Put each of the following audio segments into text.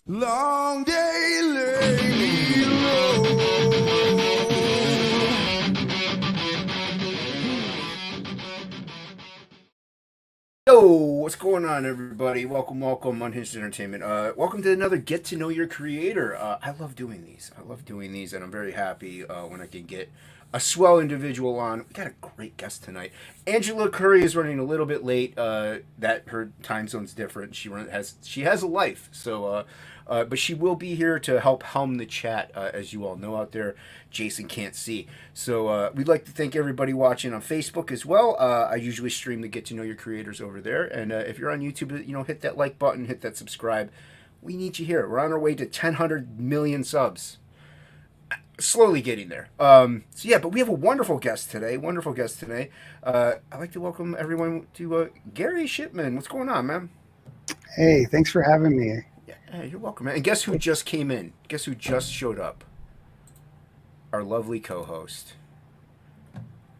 Long day lay me low. Yo, what's going on, everybody? Welcome, Unhinged Entertainment. Welcome to another Get to Know Your Creator. I love doing these. And I'm very happy when I can get a swell individual on. We got a great guest tonight. Angela Curry is running a little bit late. That her time zone's different. She has a life, so but she will be here to help helm the chat, as you all know out there. Jason can't see. So we'd like to thank everybody watching on Facebook as well. I usually stream the Get to Know Your Creators over there. And if you're on YouTube, hit that like button, hit that subscribe. We need you here. We're on our way to 100 million subs. Slowly getting there. But we have a wonderful guest today. I'd like to welcome everyone to Gary SHIPMAN. What's going on, man? Hey, thanks for having me. Yeah, you're welcome, man. And guess who just came in? Guess who just showed up? Our lovely co-host.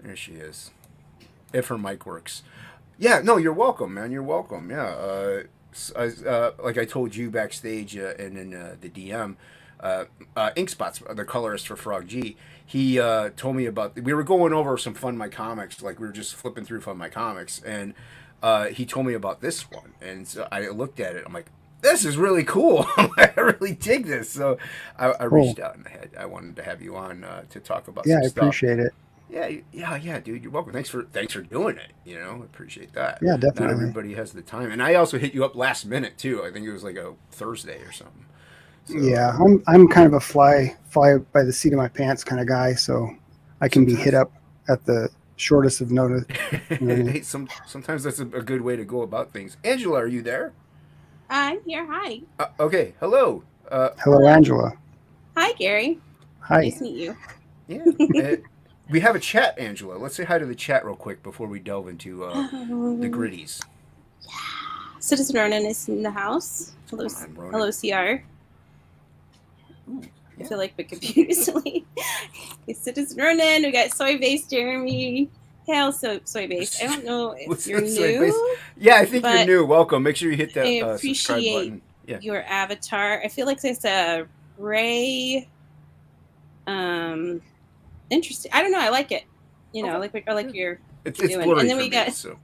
There she is. If her mic works. Yeah, no, you're welcome, man. You're welcome. Yeah. Like I told you backstage and in the DM, Ink Spots, the colorist for Frog G, he told me about. We were going over some Fund My Comics, like we were just flipping through Fund My Comics, and he told me about this one, and so I looked at it. I'm like, this is really cool. I really dig this. So I reached out and I wanted to have you on to talk about. Yeah, some I stuff. Appreciate it. Yeah, dude, you're welcome. Thanks for doing it. Appreciate that. Yeah, definitely. Not everybody has the time, and I also hit you up last minute too. I think it was like a Thursday or something. So, yeah, I'm kind of a fly by the seat of my pants kind of guy, so I can be hit up at the shortest of notice. Hey, sometimes that's a good way to go about things. Angela, are you there? I'm here. Hi. Okay. Hello. Hello, Angela. Hi, Gary. Hi. Nice to meet you. Yeah. We have a chat, Angela. Let's say hi to the chat real quick before we delve into the gritties. Yeah. Citizen Ronan is in the house. Hello, CR. Ooh, yeah. I feel like we confused recently. Citizen Ronan. We got Soy Base Jeremy. Hail Soy Base. I don't know if you're new. Yeah, I think you're new. Welcome. Make sure you hit that I subscribe button. Yeah. Your avatar. I feel like there's a Ray. Interesting. I don't know. I like it. I like your. It's doing. blurry And then for we me, got. So.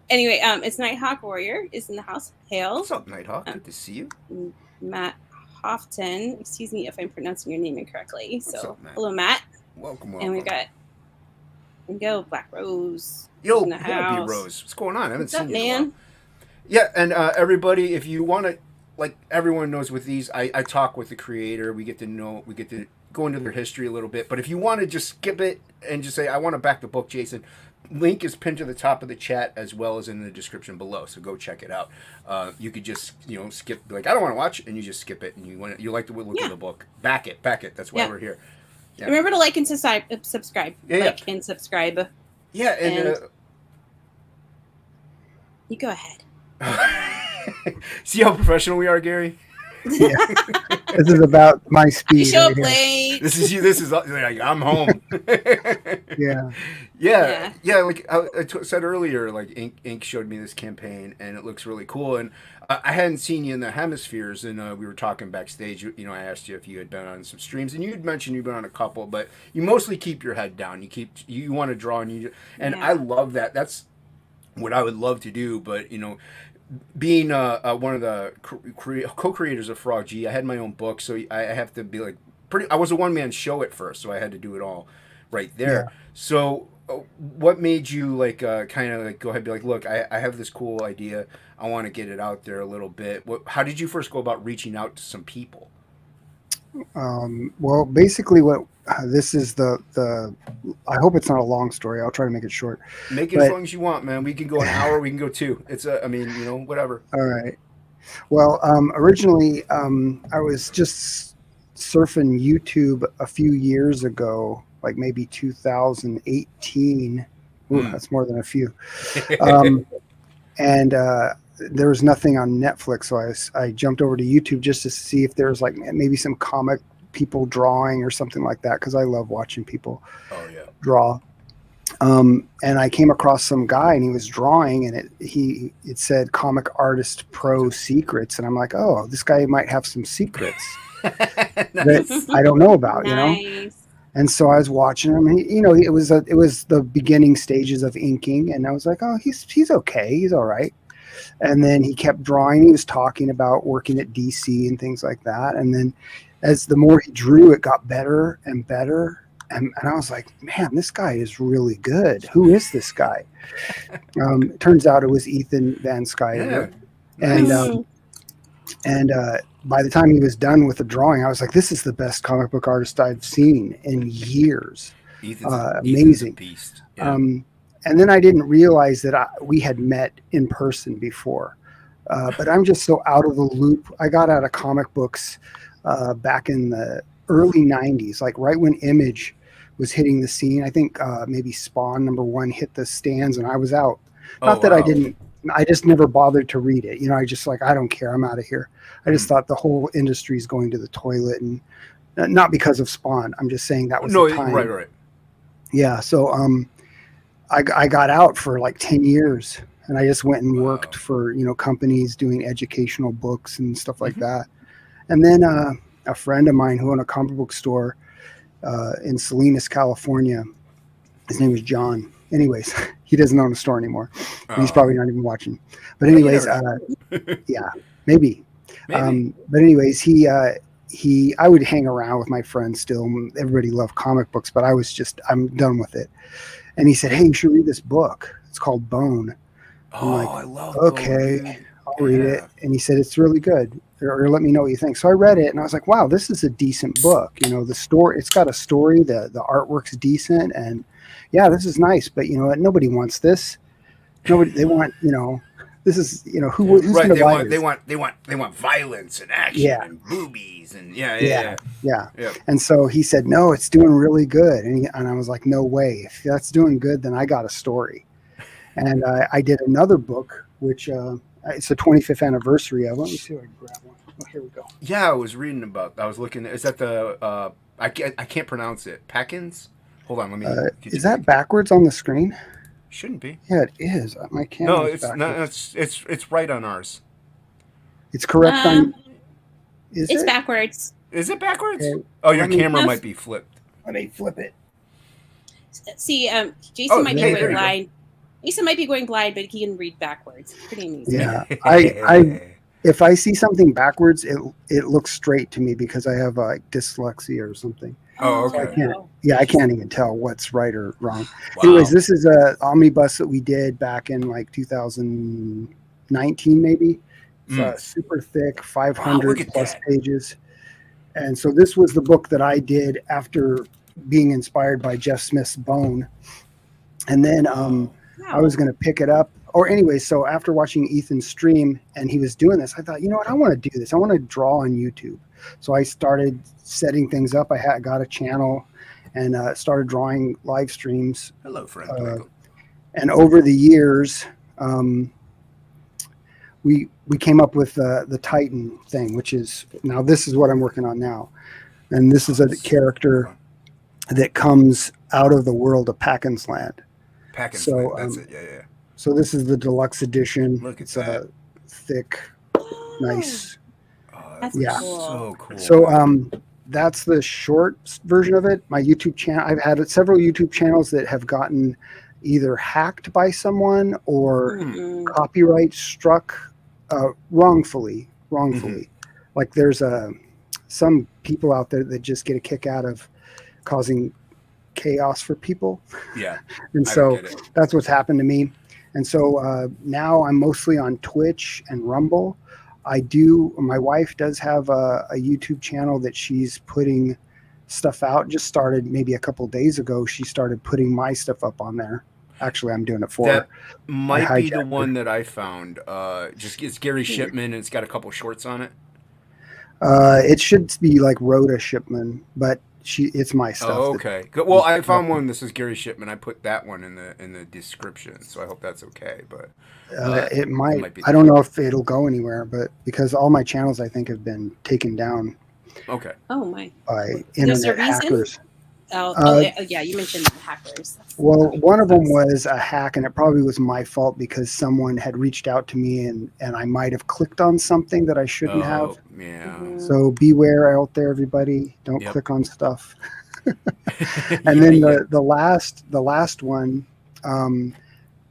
Anyway, it's Nighthawk Warrior is in the house. Hail. What's up, Nighthawk? Good to see you. Matt Houghton. Excuse me if I'm pronouncing your name incorrectly. What's up, Matt? Hello, Matt. Welcome. And we go Black Rose. Yo, in the house. Rose. What's going on? I haven't What's seen up, you in a man? while. Yeah, and everybody, if you want to, like everyone knows with these, I talk with the creator. We get to go into their history a little bit. But if you want to just skip it and just say, I want to back the book, Jason, link is pinned to the top of the chat as well as in the description below. So go check it out. You could just, skip, like, I don't want to watch it, and you just skip it. And you like the look of the book. Back it. That's why we're here. Yeah. Remember to like and subscribe. And subscribe. Yeah, and you go ahead. See how professional we are, Gary? Yeah. This is about my speed. Show up late. This is you. This is like, I'm home. Yeah. Like I said earlier, like Ink showed me this campaign, and it looks really cool. And I hadn't seen you in the hemispheres, and we were talking backstage. I asked you if you had been on some streams, and you had mentioned you've been on a couple, but you mostly keep your head down. You want to draw, and I love that. That's what I would love to do, but being one of the co-creators of Frog G, I had my own book, so I have to be like I was a one-man show at first, so I had to do it all right there. Yeah. So what made you kind of go ahead and be like, look, I have this cool idea, I want to get it out there a little bit. How did you first go about reaching out to some people? Well, basically this is the I hope it's not a long story. I'll try to make it short. Make it as long as you want, man. We can go an hour, we can go 2. It's whatever. All right. Well, originally I was just surfing YouTube a few years ago, like maybe 2018. Ooh, that's more than a few. And there was nothing on Netflix, so I jumped over to YouTube just to see if there was like maybe some comic people drawing or something like that, because I love watching people draw. And I came across some guy, and he was drawing, and it said Comic Artist Pro Secrets, and I'm like, oh, this guy might have some secrets that I don't know about, Nice. And so I was watching him. It was the beginning stages of inking, and I was like, oh, he's okay, he's all right. And then he kept drawing. He was talking about working at DC and things like that. And then as the more he drew, it got better and better. And I was like, man, this guy is really good. Who is this guy? It turns out it was Ethan Van Sciver. Yeah. And by the time he was done with the drawing, I was like, this is the best comic book artist I've seen in years. Amazing. Ethan's a beast. Yeah. And then I didn't realize that we had met in person before. But I'm just so out of the loop. I got out of comic books back in the early 90s, like right when Image was hitting the scene. I think maybe Spawn #1 hit the stands, and I was out. Not that wow. I just never bothered to read it. I just I don't care. I'm out of here. I just thought the whole industry is going to the toilet, and not because of Spawn. I'm just saying that was the time. Right. Yeah. So I got out for like 10 years, and I just went and worked for, companies doing educational books and stuff like that. And then a friend of mine who owned a comic book store in Salinas, California, his name was John. Anyways, he doesn't own a store anymore. He's probably not even watching. But anyways, yeah, maybe. But anyways, I would hang around with my friends still. Everybody loved comic books, but I'm done with it. And he said, hey, you should read this book. It's called Bone. Oh, I love okay, Bone. I'll read it. And he said, it's really good. Or let me know what you think. So I read it, and I was like, wow, this is a decent book. The story, it's got a story. The artwork's decent. And yeah, this is nice. But you know what? Nobody wants this. Nobody, they want, this is, who's right. going to buy this? They want violence and action and boobies and yeah. And so he said, no, it's doing really good. And I was like, no way. If that's doing good, then I got a story. And I did another book, which it's the 25th anniversary of. Let me see if I can grab one. Oh, here we go. Yeah, I was reading about. I was looking. Is that the? I can't pronounce it. Packins. Hold on. Let me. Is that backwards on the screen? Shouldn't be. Yeah, it is. My camera. No, it's not. It's right on ours. It's correct on. It's backwards. Is it backwards? Okay. Oh, your camera might be flipped. Let me flip it. See, Jason might be going blind. Jason might be going blind, but he can read backwards. It's pretty amazing. Yeah, I if I see something backwards, it looks straight to me because I have dyslexia or something. Oh, okay. So I can't even tell what's right or wrong. Wow. Anyways, this is a omnibus that we did back in like 2019, maybe. It's super thick, 500 plus pages. And so this was the book that I did after being inspired by Jeff Smith's Bone. And then I was going to pick it up. Or anyway, so after watching Ethan's stream and he was doing this, I thought, you know what? I want to do this. I want to draw on YouTube. So I started setting things up. I got a channel and started drawing live streams. Hello, friend. And over the years, we came up with the Titan thing, which is now this is what I'm working on now. And this is a character that comes out of the world of Packins Land. Packins Land, that's it. Yeah. So this is the deluxe edition. Look at it's that. A thick, nice. That's cool. So cool. So that's the short version of it. My YouTube channel, I've had several YouTube channels that have gotten either hacked by someone or copyright struck wrongfully. Like there's some people out there that just get a kick out of causing chaos for people. Yeah. And so that's what's happened to me. And so now I'm mostly on Twitch and Rumble. My wife does have a YouTube channel that she's putting stuff out. Just started maybe a couple days ago. She started putting my stuff up on there. Actually, I'm doing it for her. That might be the one that I found. It's Gary Shipman, and it's got a couple shorts on it. It should be like Rhoda Shipman, but it's my stuff. Oh, okay. Well, I found one. This is Gary Shipman. I put that one in the description, so I hope that's okay. But it might be. I don't know if it'll go anywhere, but because all my channels I think have been taken down. Okay. Oh my. By internet hackers. Yeah, you mentioned hackers. Well, one of them was a hack, and it probably was my fault because someone had reached out to me, and I might have clicked on something that I shouldn't have. Oh, yeah. So beware out there, everybody. Don't Yep. click on stuff. And Yeah, then yeah. the last one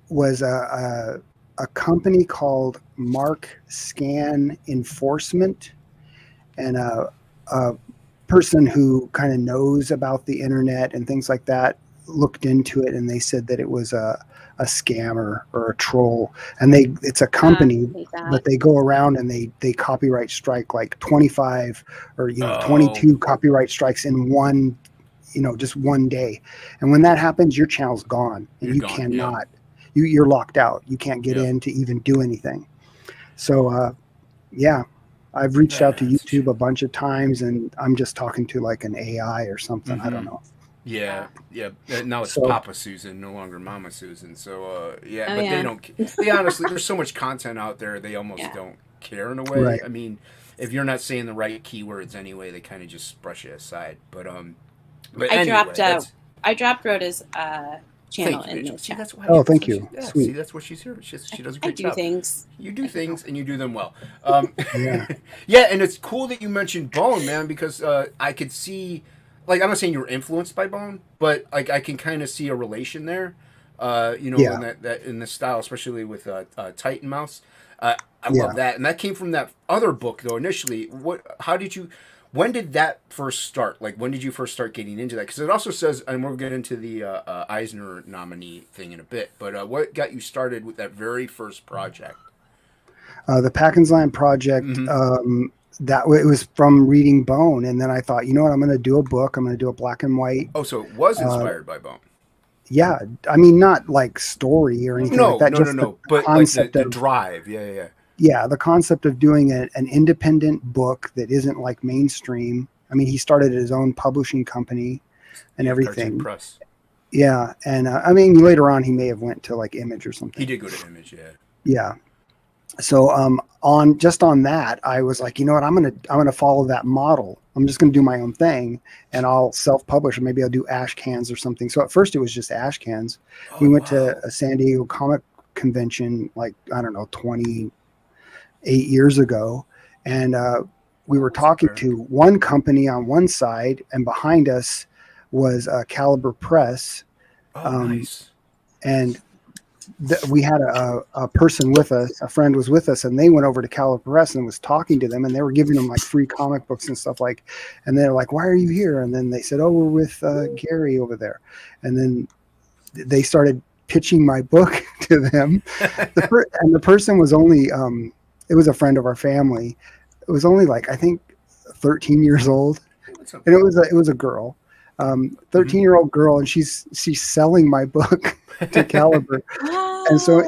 was a company called Mark Scan Enforcement, and a person who kind of knows about the internet and things like that looked into it, and they said that it was a scammer or a troll, and it's a company, but they go around and they copyright strike like 25 or 22 copyright strikes in one, just one day. And when that happens, your channel's gone, and you gone, cannot, you're locked out. You can't get in to even do anything. So yeah, I've reached out to YouTube a bunch of times, and I'm just talking to like an AI or something. I don't know. Yeah. Now it's Papa Susan, no longer Mama Susan. So they don't. They honestly, there's so much content out there. They almost don't care in a way. Right. I mean, if you're not saying the right keywords anyway, they kind of just brush it aside. But anyway, I dropped Rhoda's channel in the chat. That's why thank you. Sweet. See, that's what she's here. She does a great job. Things. You do things, and you do them well. Yeah, and it's cool that you mentioned Bone, man, because I could see, like, I'm not saying you were influenced by Bone, but like I can kind of see a relation there. In that in this style, especially with Titan Mouse. I love that, and that came from that other book though. Initially, when did that first start? Like, when did you first start getting into that? Because it also says, and we'll get into the Eisner nominee thing in a bit, but what got you started with that very first project? The Packensland project, it was from reading Bone, and then I thought, you know what, I'm going to do a book. I'm going to do a black and white. Oh, so it was inspired by Bone. Yeah, I mean, not like story or anything like that. No. But concept like the drive, Yeah, the concept of doing an independent book that isn't like mainstream. I mean, he started his own publishing company and everything. Press. Yeah, and I mean, later on he may have went to like Image or something. He did go to Image, yeah. Yeah. So on that, I was like, you know what, I'm gonna follow that model. I'm just gonna do my own thing, and I'll self-publish, or maybe I'll do ash cans or something. So at first it was just ash cans. We went to a San Diego comic convention, like, I don't know, 28 years ago, and we were talking to one company on one side, and behind us was Caliber Press. Nice. And we had a person with us, a friend was with us, and they went over to Caliber Press and was talking to them, and they were giving them like free comic books and stuff, like, and they're like, why are you here? And then they said, oh, we're with Gary over there. And then they started pitching my book to them. And the person was only, it was a friend of our family. It was only like, I think 13 years old. And it was a girl, 13-year-old girl. And she's selling my book to Caliber. And so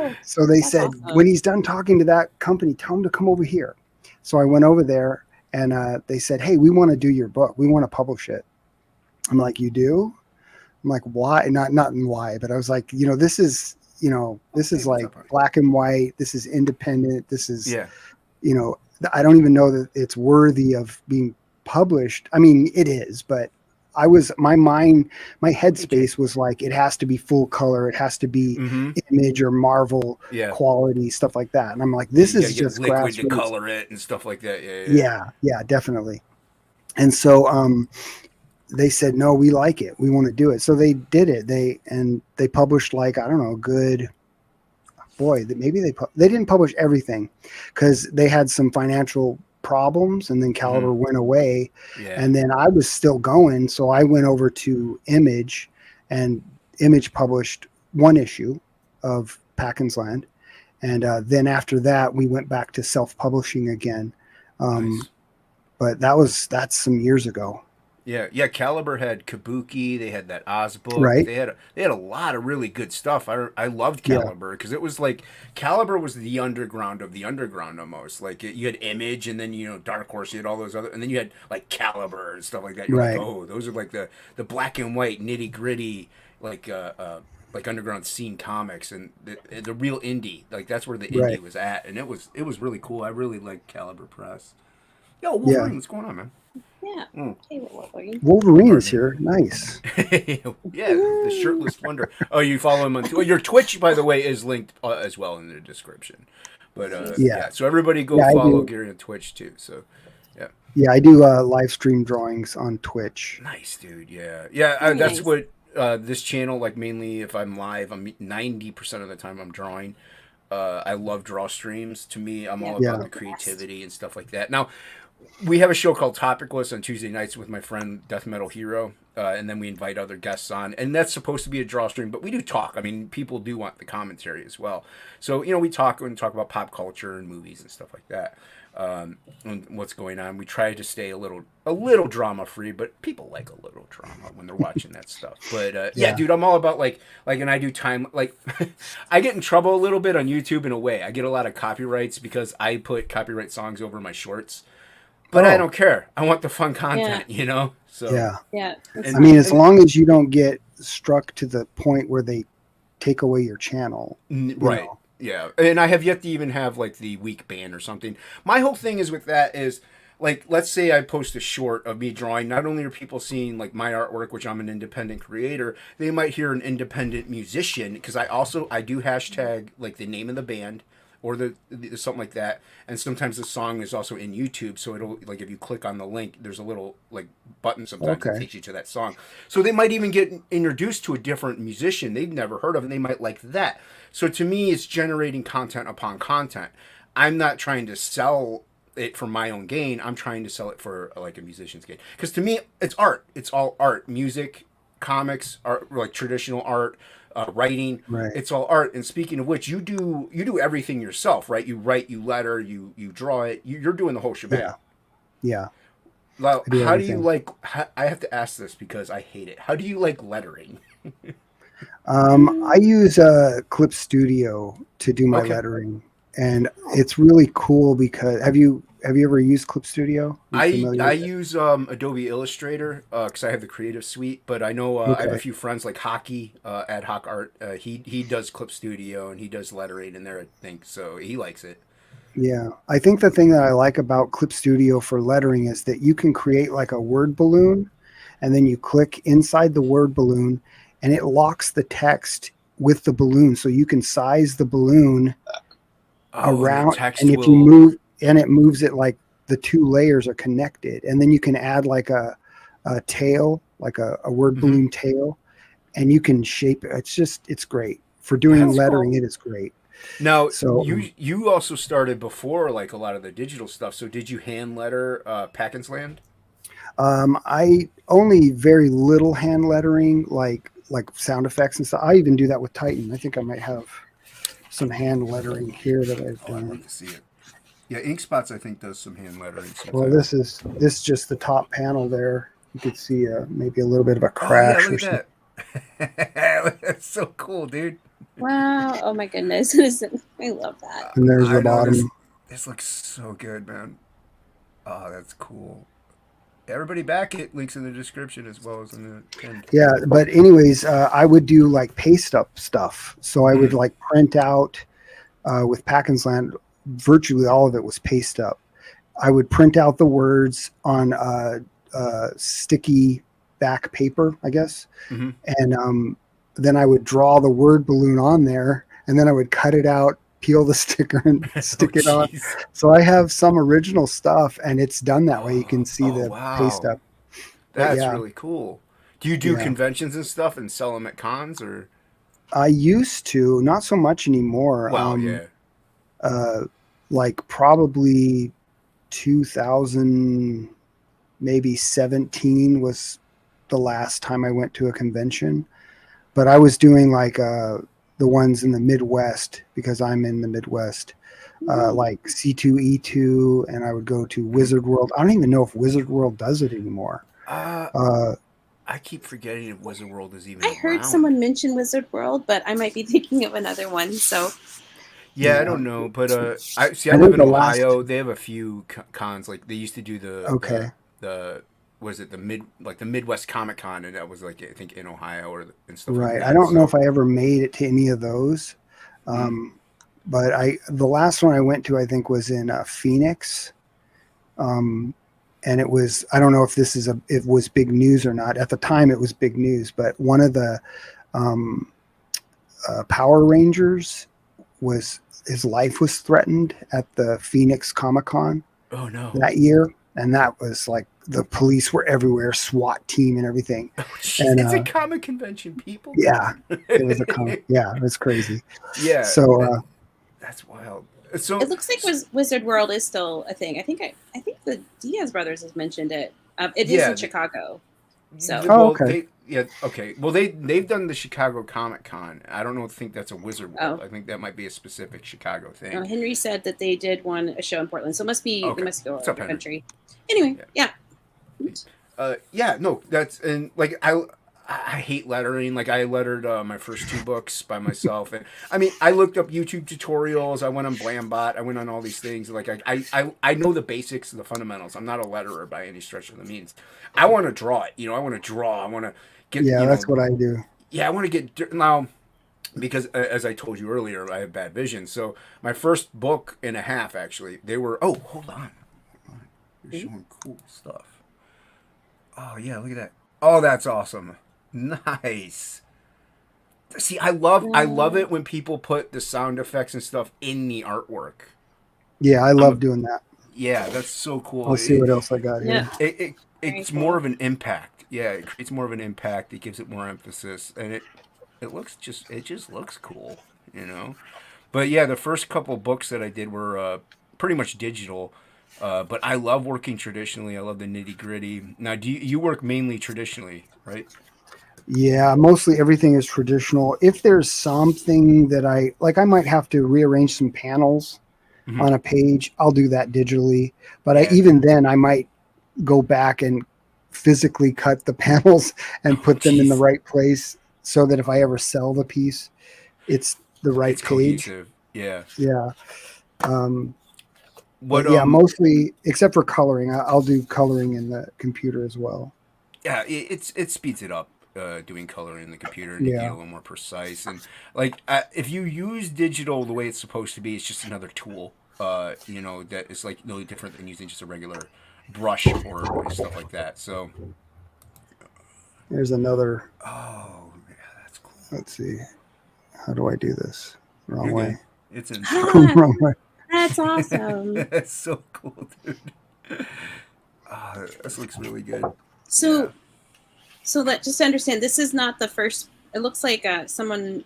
they said, awesome. When he's done talking to that company, tell him to come over here. So I went over there, and they said, hey, we want to do your book. We want to publish it. I'm like, you do? I'm like, why? Not why, but I was like, this is like black and white. This is independent. This is, I don't even know that it's worthy of being published. I mean, it is, but my headspace was like, it has to be full color. It has to be Image or Marvel quality, stuff like that. And I'm like, this is just liquid grassroots. To color it and stuff like that. Yeah, definitely. And so they said, no, we like it. We want to do it. So they did it. They published, like, I don't know, maybe they didn't publish everything because they had some financial problems, and then Caliber went away, and then I was still going, so I went over to Image, and Image published one issue of Packensland, and then after that we went back to self-publishing again. Nice. But that's some years ago. Yeah. Caliber had Kabuki. They had that Oz book. Right. They had a lot of really good stuff. I loved Caliber because it was like Caliber was the underground of the underground almost. Like you had Image, and then Dark Horse. You had all those other, and then you had like Caliber and stuff like that. You're like, oh, those are like the black and white nitty gritty like underground scene comics, and the real indie. Like that's where the indie was at, and it was really cool. I really liked Caliber Press. Yo, Wolverine, what's going on, man? Yeah. Hey, Wolverine. Wolverine's here. Nice. Yeah, the shirtless wonder. Oh, you follow him on your Twitch, by the way, is linked as well in the description. But yeah, so everybody go follow Gary on Twitch too. So yeah. Yeah, I do live stream drawings on Twitch. Nice, dude. Yeah. That's what this channel, like, mainly if I'm live, I'm 90% of the time I'm drawing. I love draw streams. To me, I'm all about the creativity and stuff like that. Now, we have a show called Topicless on Tuesday nights with my friend Death Metal Hero, and then we invite other guests on, and that's supposed to be a draw stream, but we do talk. I mean, people do want the commentary as well. So, we talk about pop culture and movies and stuff like that, and what's going on. We try to stay a little drama free, but people like a little drama when they're watching that stuff. But yeah, dude, I'm all about like, and I do time, like, I get in trouble a little bit on YouTube in a way. I get a lot of copyrights because I put copyright songs over my shorts. But I don't care. I want the fun content, So yeah. I mean, as long as you don't get struck to the point where they take away your channel, right? Yeah, and I have yet to even have like the week ban or something. My whole thing is with that is like, let's say I post a short of me drawing. Not only are people seeing like my artwork, which I'm an independent creator, they might hear an independent musician because I do hashtag like the name of the band. Or the something like that, and sometimes the song is also in YouTube, so it'll, like, if you click on the link, there's a little like button sometimes that takes you to that song. So they might even get introduced to a different musician they've never heard of, and they might like that. So to me, it's generating content upon content. I'm not trying to sell it for my own gain. I'm trying to sell it for like a musician's gain. Because to me, it's art. It's all art, music, comics, art, like traditional art. Writing, It's all art. And speaking of which, you do everything yourself, right? You write, you letter, you draw it. You're doing the whole shebang. Yeah. How do you like? I have to ask this because I hate it. How do you like lettering? I use Clip Studio to do my lettering, and it's really cool because have you ever used Clip Studio? I use Adobe Illustrator because I have the Creative Suite, but I know I have a few friends like Hockey, Ad Hoc Art. He does Clip Studio and he does lettering in there, I think, so he likes it. Yeah, I think the thing that I like about Clip Studio for lettering is that you can create like a word balloon, and then you click inside the word balloon, and it locks the text with the balloon, so you can size the balloon around, and if you move. And it moves it like the two layers are connected. And then you can add like a tail, like a word balloon tail, and you can shape it. It's great. For doing lettering, it is great. Now, so you also started before like a lot of the digital stuff. So did you hand letter Packins Land? I only very little hand lettering, like sound effects and stuff. I even do that with Titan. I think I might have some hand lettering here that I've done. I'd like to see it. Yeah, Inkspots I think does some hand lettering. Well, this is just the top panel there. You could see maybe a little bit of a crash. Oh, yeah, look at that. That's so cool, dude. Wow! Oh my goodness, I love that. And there's the bottom. This looks so good, man. Oh, that's cool. Everybody back it. Links in the description as well as in the end. Yeah, but anyways, I would do like paste up stuff. So I would like print out with Packins Land. Virtually all of it was paste up. I would print out the words on sticky back paper, I guess, and then I would draw the word balloon on there, and then I would cut it out, peel the sticker, and stick it on. So I have some original stuff, and it's done that way. You can see the paste up. That's really cool. Do you do conventions and stuff and sell them at cons, or? I used to, not so much anymore. Wow, like probably 2000, maybe 17 was the last time I went to a convention. But I was doing like the ones in the Midwest because I'm in the Midwest, like C2E2, and I would go to Wizard World. I don't even know if Wizard World does it anymore. I keep forgetting if Wizard World is even. I heard someone mention Wizard World, but I might be thinking of another one. So. Yeah, I don't know, but I live in Ohio. They have a few cons. Like they used to do the was it the Midwest Comic Con, and that was like I think in Ohio and stuff. Right. Like that. I don't know if I ever made it to any of those, but the last one I went to I think was in Phoenix, And it was, I don't know if it was big news or not. At the time, it was big news. But one of the Power Rangers his life was threatened at the Phoenix Comic-Con that year, and that was like the police were everywhere, SWAT team and everything. And it's a comic convention, people. Yeah, it was a comic. Yeah, it was crazy. Yeah, so that's wild. So it looks like Wizard World is still a thing. I think the Diaz brothers has mentioned it. It is in Chicago. So okay. Well, they've done the Chicago Comic Con. I don't think that's a Wizard World. I think that might be a specific Chicago thing. Henry said that they did a show in Portland, so it must be they must go to the country. Anyway, no, that's and like I hate lettering. Like I lettered my first 2 books by myself, and I mean I looked up YouTube tutorials. I went on Blambot. I went on all these things. Like I know the basics, the fundamentals. I'm not a letterer by any stretch of the means. I want to draw it. I want to draw. I want to get. Yeah, that's what I do. Yeah, I want to get now. Because as I told you earlier, I have bad vision. So my first book and a half, actually, they were. Oh, hold on. You're showing cool stuff. Oh yeah, look at that. Oh, that's awesome. Nice. See, I love it when people put the sound effects and stuff in the artwork. Yeah, I love doing that. Yeah, that's so cool. I'll see what else I got here. It's more of an impact. Yeah, it creates more of an impact. It gives it more emphasis, and it just looks cool, But yeah, the first couple books that I did were pretty much digital. But I love working traditionally. I love the nitty gritty. Now, do you work mainly traditionally, right? Yeah, mostly everything is traditional. If there's something that I might have to rearrange some panels on a page, I'll do that digitally. But even then, I might go back and physically cut the panels and put them in the right place so that if I ever sell the piece, it's the right page. Cohesive. Yeah. Yeah. Mostly, except for coloring, I'll do coloring in the computer as well. Yeah, it speeds it up. Doing coloring in the computer and get a little more precise, and if you use digital the way it's supposed to be, it's just another tool. That is like no different than using just a regular brush or stuff like that. So there's another. Oh yeah, that's cool. Let's see, how do I do this? Wrong way. It's in wrong way. That's awesome. That's so cool, dude. This looks really good. So that just to understand, this is not the first. It looks like someone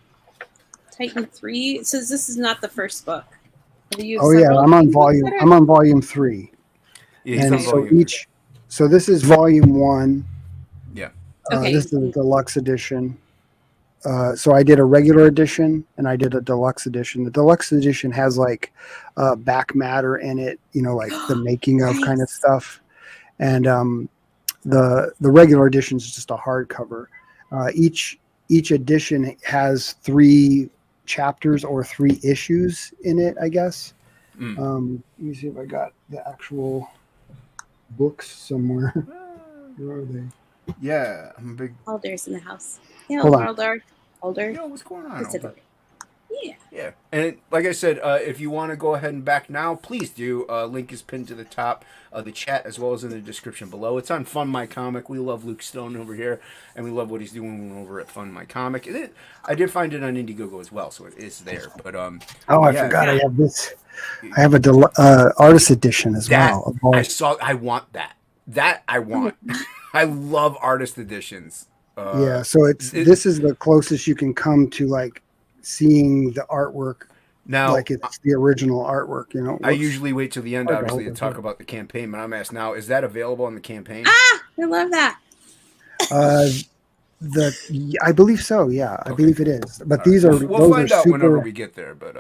Titan 3 says this is not the first book. I'm on volume 3. Yeah, and so so this is volume 1. Yeah. Okay. This is the deluxe edition. So I did a regular edition and I did a deluxe edition. The deluxe edition has like back matter in it, like the making of kind of stuff. And the regular edition is just a hardcover. Each edition has 3 chapters or 3 issues in it, I guess. Let me see if I got the actual books somewhere. Where are they? Yeah, I'm a big. Alder's in the house. Yeah, Hold on. Alder. Yo, what's going on? Yeah. Yeah, and like I said, if you want to go ahead and back now, please do. Link is pinned to the top of the chat as well as in the description below. It's on Fund My Comic. We love Luke Stone over here, and we love what he's doing over at Fund My Comic. And I did find it on Indiegogo as well, so it is there. But I forgot I have this. I have a artist edition as well. I want that. That I want. I love artist editions. So this is the closest you can come to like seeing the artwork now, like it's the original artwork. I usually wait till the end, obviously, to talk about the campaign. But I'm asked now: is that available on the campaign? I love that. I believe so. Yeah, I believe it is. But these are we'll find out whenever we get there. But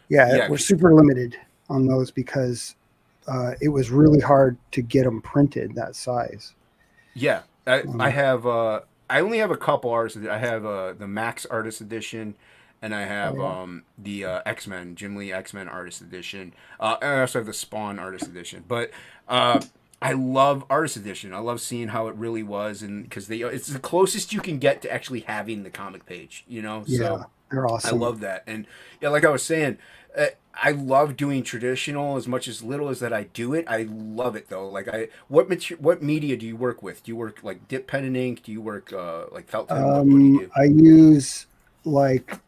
we're super limited on those because it was really hard to get them printed that size. Yeah, I have. I only have a couple artists. I have the Max Artist Edition, and I have the X-Men, Jim Lee X-Men Artist Edition. And I also have the Spawn Artist Edition. But I love Artist Edition. I love seeing how it really was, and because it's the closest you can get to actually having the comic page. Yeah. So They're I awesome. love that. And yeah, like I was saying, I love doing traditional as much as little as that I do it. I love it though. Like what media do you work with? Do you work like dip pen and ink? Do you work like felt tip? What do you do? I use like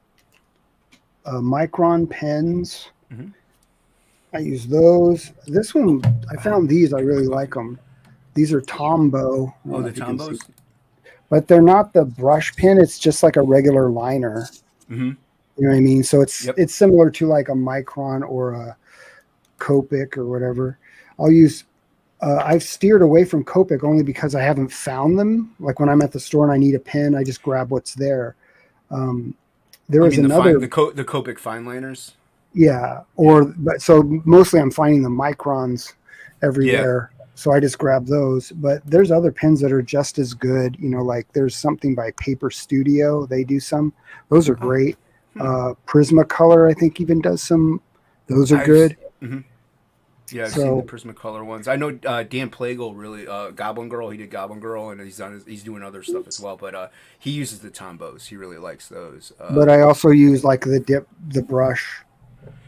micron pens. Mm-hmm. I use those. This one, I Oh, found these. I drink my really coffee. like them. These are Tombow. I Oh, don't know the if you can see, Tombos. but they're not the brush pen. It's just like a regular liner. Mm-hmm. You know what I mean? So it's Yep. it's similar to like a Micron or a Copic or whatever. I'll use. I've steered away from Copic only because I haven't found them. Like when I'm at the store and I need a pen, I just grab what's there. Um, there You was mean the fine another, the Copic fine liners? yeah, Yeah. or but so mostly I'm finding the Microns Yeah. everywhere. So I just grab those. But there's other pens that are just as good. You know, like there's something by Paper Studio. They do some. Those are Oh. great. Hmm. Prismacolor, I think, even does some. Those are I've. good. Mm-hmm. Yeah, I've seen the So Prismacolor ones. I know Dan Plagle really Goblin Girl. He did Goblin Girl, and he's doing other stuff as well. But he uses the Tombos. He really likes those. but I also use like the brush.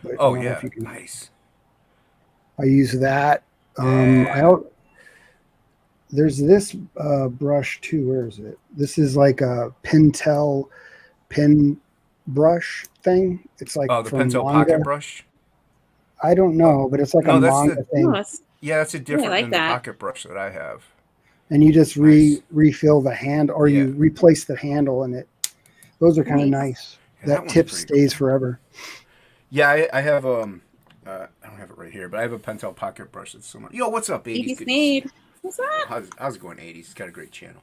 But I Oh don't know if yeah, you can. nice. I use that. I Yeah. don't. There's this brush too. Where is it? This is like a Pentel pen brush thing. It's like Oh, the from Pentel Pocket manga. Brush. I don't Oh, know, but it's like a no, that's the manga Oh, thing, that's, that's a yeah, I different like than the that. Pocket Brush that I have. and you just Nice. refill the hand, or Yeah. you replace the handle, and it. Those are kind of Nice. nice. Yeah, that That one's tip pretty stays cool. forever. Yeah, I have I don't have it right here, but I have a Pentel Pocket Brush that's similar. Yo, what's up, 80s? 80s Good to see you. made. What's up? How's it going, 80s? He's got a great channel.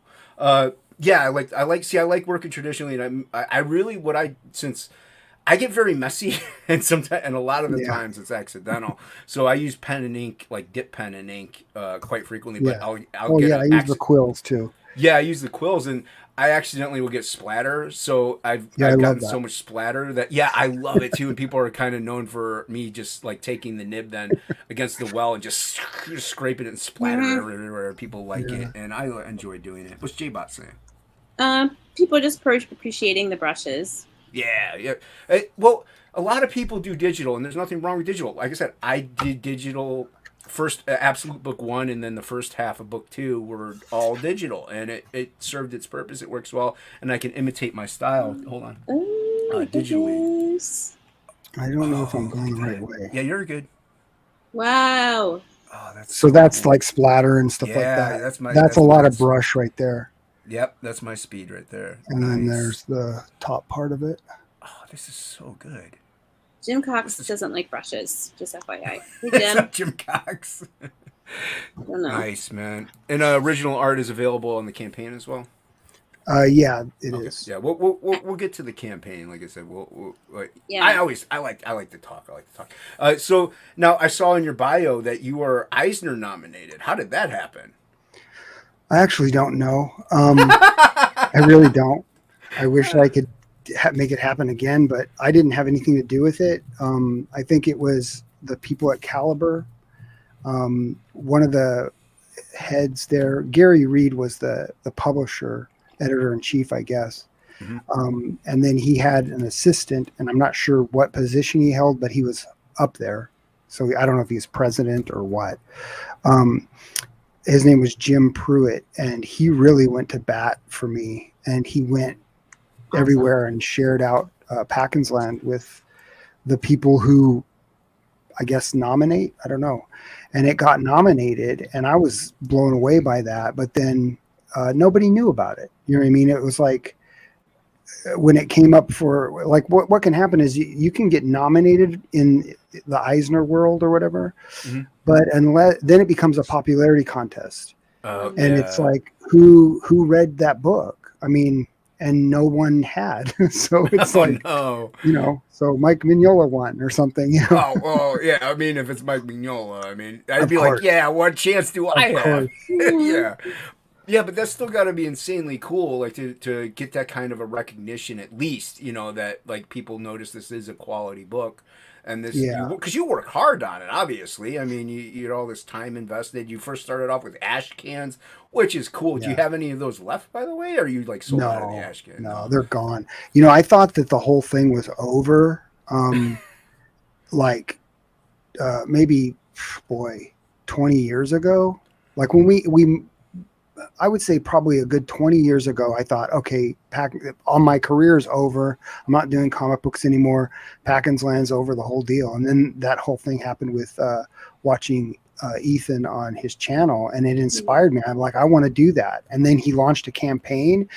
Yeah, I like working traditionally, and I really what I since I get very messy, and sometimes and a lot of the Yeah, times it's accidental. So I use pen and ink, like dip pen and ink, quite frequently. But yeah. I'll Oh get yeah, a I use the quills too. yeah, I use the quills, and I accidentally will get splatter. So Yeah, I I've love gotten that. so much splatter that yeah, I love it too. And people are kind of known for me just like taking the nib then against the well and just scraping it and splatter it Mm, everywhere. People like Yeah. it, and I enjoy doing it. What's J-Bot saying? people just appreciating the brushes. Yeah, yeah. Well, a lot of people do digital, and there's nothing wrong with digital. Like I said, I did digital first, Absolute Book 1, and then the first half of Book 2 were all digital, and it served its purpose. It works well, and I can imitate my style. Hold on, Oh my digitally. goodness. I don't know if I'm Oh, look going at the right that. way. Yeah, you're good. Wow. Oh, that's So so that's cool. like splatter and stuff like Yeah, that. That's a lot of that's brush right there. yep, that's my speed right there. And then Nice. there's the top part of it. Oh, this is so good. Jim Cox This is doesn't like brushes, just FYI. Hey, it's Jim. not Jim Cox. I don't know. Nice, man. And original art is available on the campaign as well. Yeah, it Okay. is. Yeah, we'll get to the campaign. Like I said, Yeah. I like to talk. I like to talk. So now I saw in your bio that you were Eisner nominated. How did that happen? I actually don't know. I really don't. I wish I could make it happen again, but I didn't have anything to do with it. I think it was the people at Caliber. One of the heads there, Gary Reed, was the publisher, editor in chief, I guess. Mm-hmm. And then he had an assistant, and I'm not sure what position he held, but he was up there. So I don't know if he's president or what. His name was Jim Pruitt, and he really went to bat for me. And he went everywhere and shared out Packens Land with the people who, I guess, nominate. I don't know. And it got nominated, and I was blown away by that. But then nobody knew about it. You know what I mean? It was like when it came up for like what can happen is you can get nominated in the Eisner world or whatever, Mm-hmm. but unless then it becomes a popularity contest, and Yeah. it's like who read that book? I mean, and no one had. So it's Oh like no. so Mike Mignola won or something. Oh well, yeah. I mean, if it's Mike Mignola, I mean, I'd Of be like, course, yeah. What chance do I of have? course. Yeah. Yeah, but that's still got to be insanely cool, like to get that kind of a recognition, at least, that like people notice this is a quality book, And this, Yeah. because you work hard on it, obviously. I mean, you had all this time invested. You first started off with ash cans, which is cool. Do you Yeah. have any of those left, by the way? Or are you like sold out of the ash can? No, they're gone. You know, I thought that the whole thing was over. Like maybe, boy, 20 years ago. Like when we I would say probably a good 20 years ago, I thought, okay, all my career's over. I'm not doing comic books anymore. Packins Land's over, the whole deal. And then that whole thing happened with watching Ethan on his channel, and it inspired me. I'm like, I want to do that. And then he launched a campaign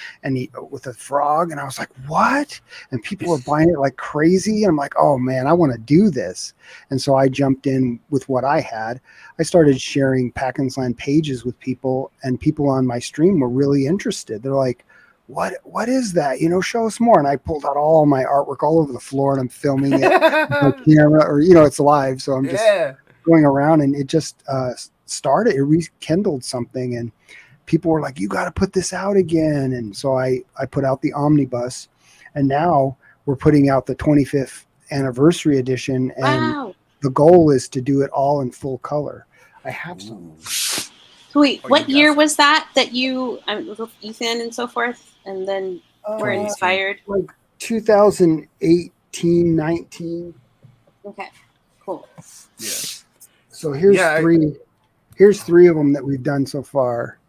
with a frog, and I was like, what? And people were buying it like crazy. And I'm like, oh man, I want to do this. And so I jumped in with what I had. I started sharing Packins Land pages with people, and people on my stream were really interested. They're like, what is that? You know, show us more. And I pulled out all my artwork all over the floor, and I'm filming it with my camera, or, you know, it's live. So I'm just going around, and it just started, it rekindled something, and people were like, you got to put this out again. And so I put out the omnibus, and now we're putting out the 25th anniversary edition. And the goal is to do it all in full color. I have some. Wait, what year was that you, with Ethan and so forth, and then were inspired? Like 2018, 19. Okay, cool. Yeah. So here's three. Here's three of them that we've done so far.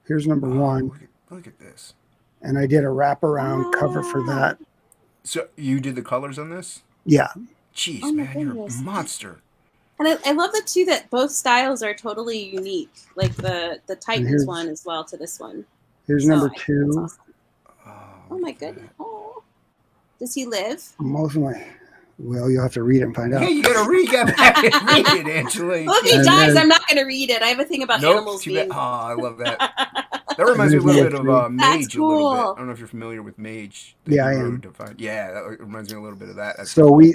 Here's number one. Look at this. And I did a wraparound cover for that. So you did the colors on this? Yeah. Jeez, man, you're a monster. And I love the two that both styles are totally unique, like the Titans one as well to this one. Here's number two. Awesome. Oh my goodness. Oh. Does he live? Most of my. Well, you'll have to read it and find out. Hey, you gotta read it, Angela. Well, if he dies, I'm not gonna read it. I have a thing about animals being. Oh, I love that. That reminds me a little bit of Mage. Cool. A little bit. I don't know if you're familiar with Mage. Yeah, I am. Yeah, that reminds me a little bit of that. That's so cool.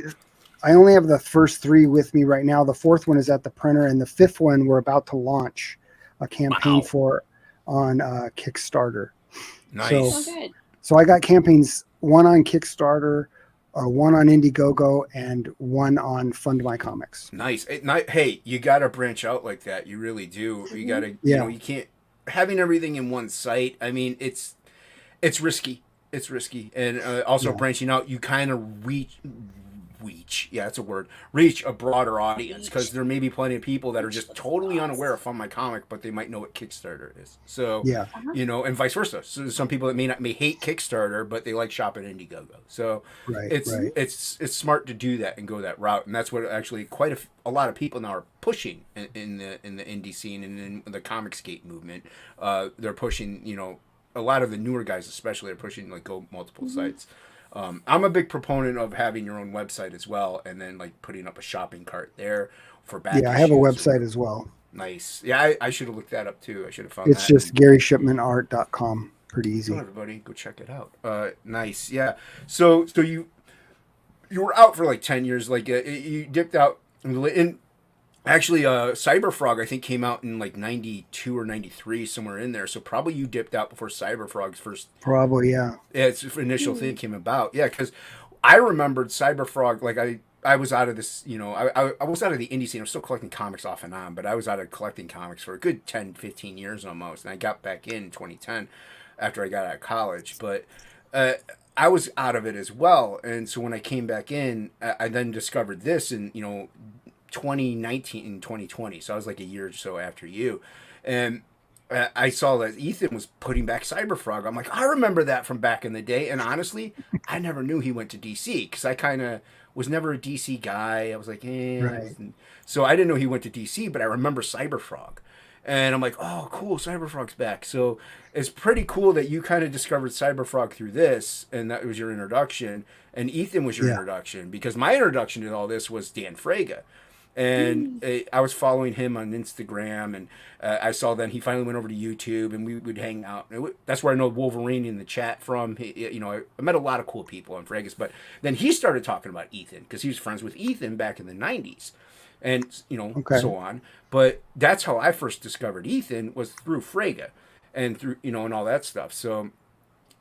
I only have the first three with me right now. The fourth one is at the printer, and the fifth one we're about to launch a campaign for on Kickstarter. Nice. So I got campaigns, one on Kickstarter, one on Indiegogo, and one on Fund My Comics. Nice. Hey, you got to branch out like that. You really do. You got to, you know, you can't, having everything in one site, I mean, it's risky. It's risky. And also branching out, you kind of reach, yeah, that's a word, reach a broader audience, because there may be plenty of people that are just totally unaware of Fund My Comic, but they might know what Kickstarter is. So, you know, and vice versa. So some people that may hate Kickstarter, but they like shopping Indiegogo. So it's smart to do that and go that route. And that's what actually quite a lot of people now are pushing in the indie scene and in the Comicsgate movement. They're pushing, you know, a lot of the newer guys especially are pushing, like, go multiple sites. I'm a big proponent of having your own website as well, and then like putting up a shopping cart there for back. Yeah, I have a website as well. Nice. Yeah, I should have looked that up too. I should have found it's that. It's just GaryShipmanArt.com. Pretty easy. So everybody, go check it out. Nice. Yeah. So you were out for like 10 years. Like you dipped out in. Actually, Cyberfrog, I think, came out in like 92 or 93, somewhere in there. So probably you dipped out before Cyberfrog's first. Probably, yeah. Yeah, its initial thing came about. Yeah, because I remembered Cyberfrog, like I was out of this, you know, I was out of the indie scene. I was still collecting comics off and on, but I was out of collecting comics for a good 10, 15 years almost. And I got back in 2010 after I got out of college. But I was out of it as well. And so when I came back in, I then discovered this and, you know, 2019 and 2020, so I was like a year or so after you, and I saw that Ethan was putting back Cyberfrog. I'm like, I remember that from back in the day, and honestly, I never knew he went to DC because I kind of was never a DC guy. I was like, right. So I didn't know he went to DC, but I remember Cyberfrog, and I'm like, oh, cool, Cyberfrog's back. So it's pretty cool that you kind of discovered Cyberfrog through this, and that was your introduction, and Ethan was your introduction, because my introduction to all this was Dan Fraga. And I was following him on Instagram, and I saw then he finally went over to YouTube, and we would hang out. That's where I know Wolverine in the chat from. You know, I met a lot of cool people on Fragus, but then he started talking about Ethan because he was friends with Ethan back in the 90s, and you know, so on. But that's how I first discovered Ethan, was through Fraga, and through, you know, and all that stuff. So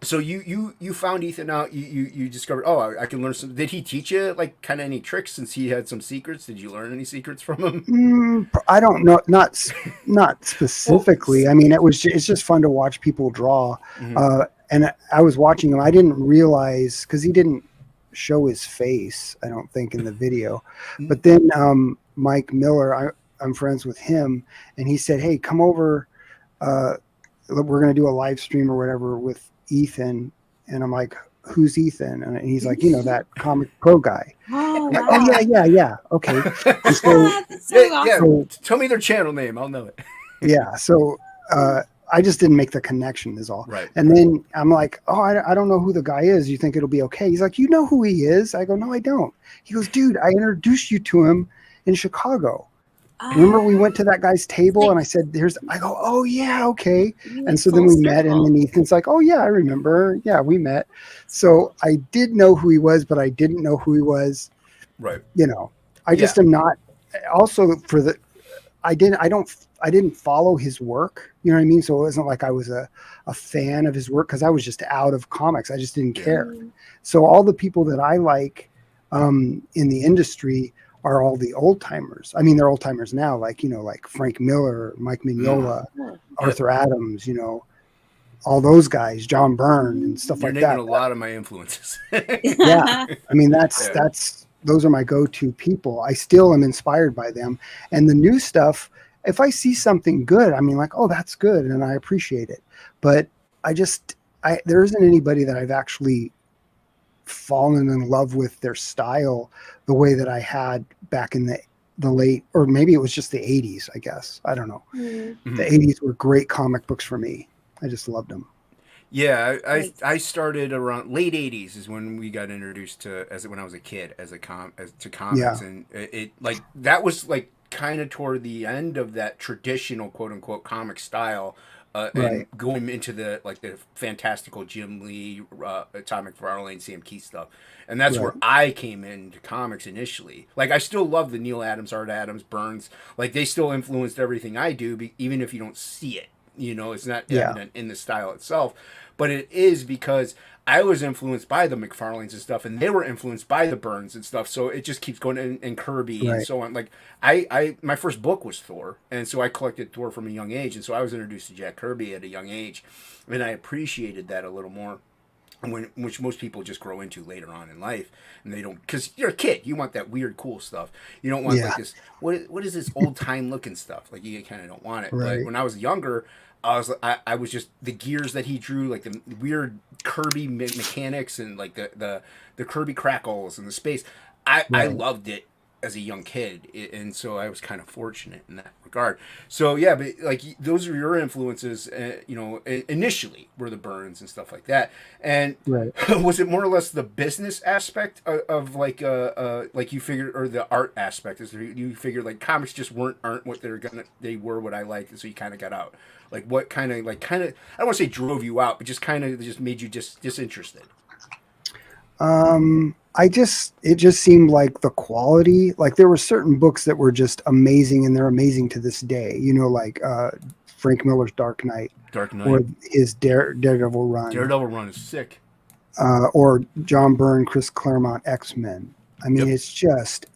So you found Ethan out. You discovered. Oh, I can learn some. Did he teach you like kind of any tricks since he had some secrets? Did you learn any secrets from him? I don't know, not Well, specifically. I mean, it's just fun to watch people draw. mhm. And I was watching him. I didn't realize because he didn't show his face, I don't think, in the video. But then Mike Miller, I'm friends with him, and he said, "Hey, come over. Uh, we're going to do a live stream or whatever with Ethan." And I'm like, "Who's Ethan?" And he's like, that comic pro guy. Oh, I'm like, wow. "Oh yeah, okay." And so, That's so awesome. Tell me their channel name. I'll know it. yeah, so I just didn't make the connection, is all. Right. And then I'm like, "Oh, I don't know who the guy is. You think it'll be okay?" He's like, "You know who he is?" I go, "No, I don't." He goes, "Dude, I introduced you to him in Chicago. Remember we went to that guy's table and I said, I go, "Oh yeah, okay." And so then we met, and then Ethan's like, "Oh yeah, I remember. Yeah, we met." So I did know who he was, but I didn't know who he was. Right. I just am not. Also, I didn't follow his work. You know what I mean? So it wasn't like I was a fan of his work because I was just out of comics. I just didn't care. So all the people that I like in the industry are all the old timers. I mean, they're old timers now, like Frank Miller, Mike Mignola, Arthur Adams, all those guys, John Byrne and stuff You're like naming that. a lot of my influences. Yeah, I mean that's those are my go-to people. I still am inspired by them, and the new stuff. If I see something good, I mean, like, oh, that's good, and I appreciate it. But there isn't anybody that I've actually fallen in love with their style the way that I had back in the late, or maybe it was just the 80s, I guess. I don't know. Mm-hmm. The 80s were great comic books for me. I just loved them. Yeah, I started around late '80s is when we got introduced to when I was a kid to comics, Yeah. and it like that was like kind of toward the end of that traditional quote unquote comic style, and Right. going into the fantastical Jim Lee, Atomic Farlane, Sam Keith stuff, and that's where Right. I came into comics initially. Like I still love the Neil Adams, Art Adams, Burns, like they still influenced everything I do, even if you don't see it. It's not Yeah. evident in the style itself, but it is because I was influenced by the McFarlanes and stuff, and they were influenced by the Burns and stuff. So it just keeps going, and Kirby and Right. so on. Like I my first book was Thor, and so I collected Thor from a young age, and so I was introduced to Jack Kirby at a young age, and I appreciated that a little more. Which most people just grow into later on in life, and they don't, because you're a kid. You want that weird, cool stuff. You don't want Yeah. like this. What is this old time looking stuff? Like you kind of don't want it. Right. But when I was younger, I was just the gears that he drew, like the weird Kirby mechanics and like the Kirby crackles and the space. I Right. loved it as a young kid, and so I was kind of fortunate in that regard. So yeah, but like those are your influences, initially were the Burns and stuff like that. And Right. was it more or less the business aspect of like you figured, or the art aspect? Is you figured like comics just aren't what they were what I liked, and so you kind of got out. Like what kind of I don't want to say drove you out, but just kind of just made you just disinterested. It just seemed like the quality, like there were certain books that were just amazing, and they're amazing to this day, like Frank Miller's Dark Knight, Dark Knight. or his Daredevil run. Daredevil run is sick. Or John Byrne, Chris Claremont, X-Men. I mean, Yep. It's just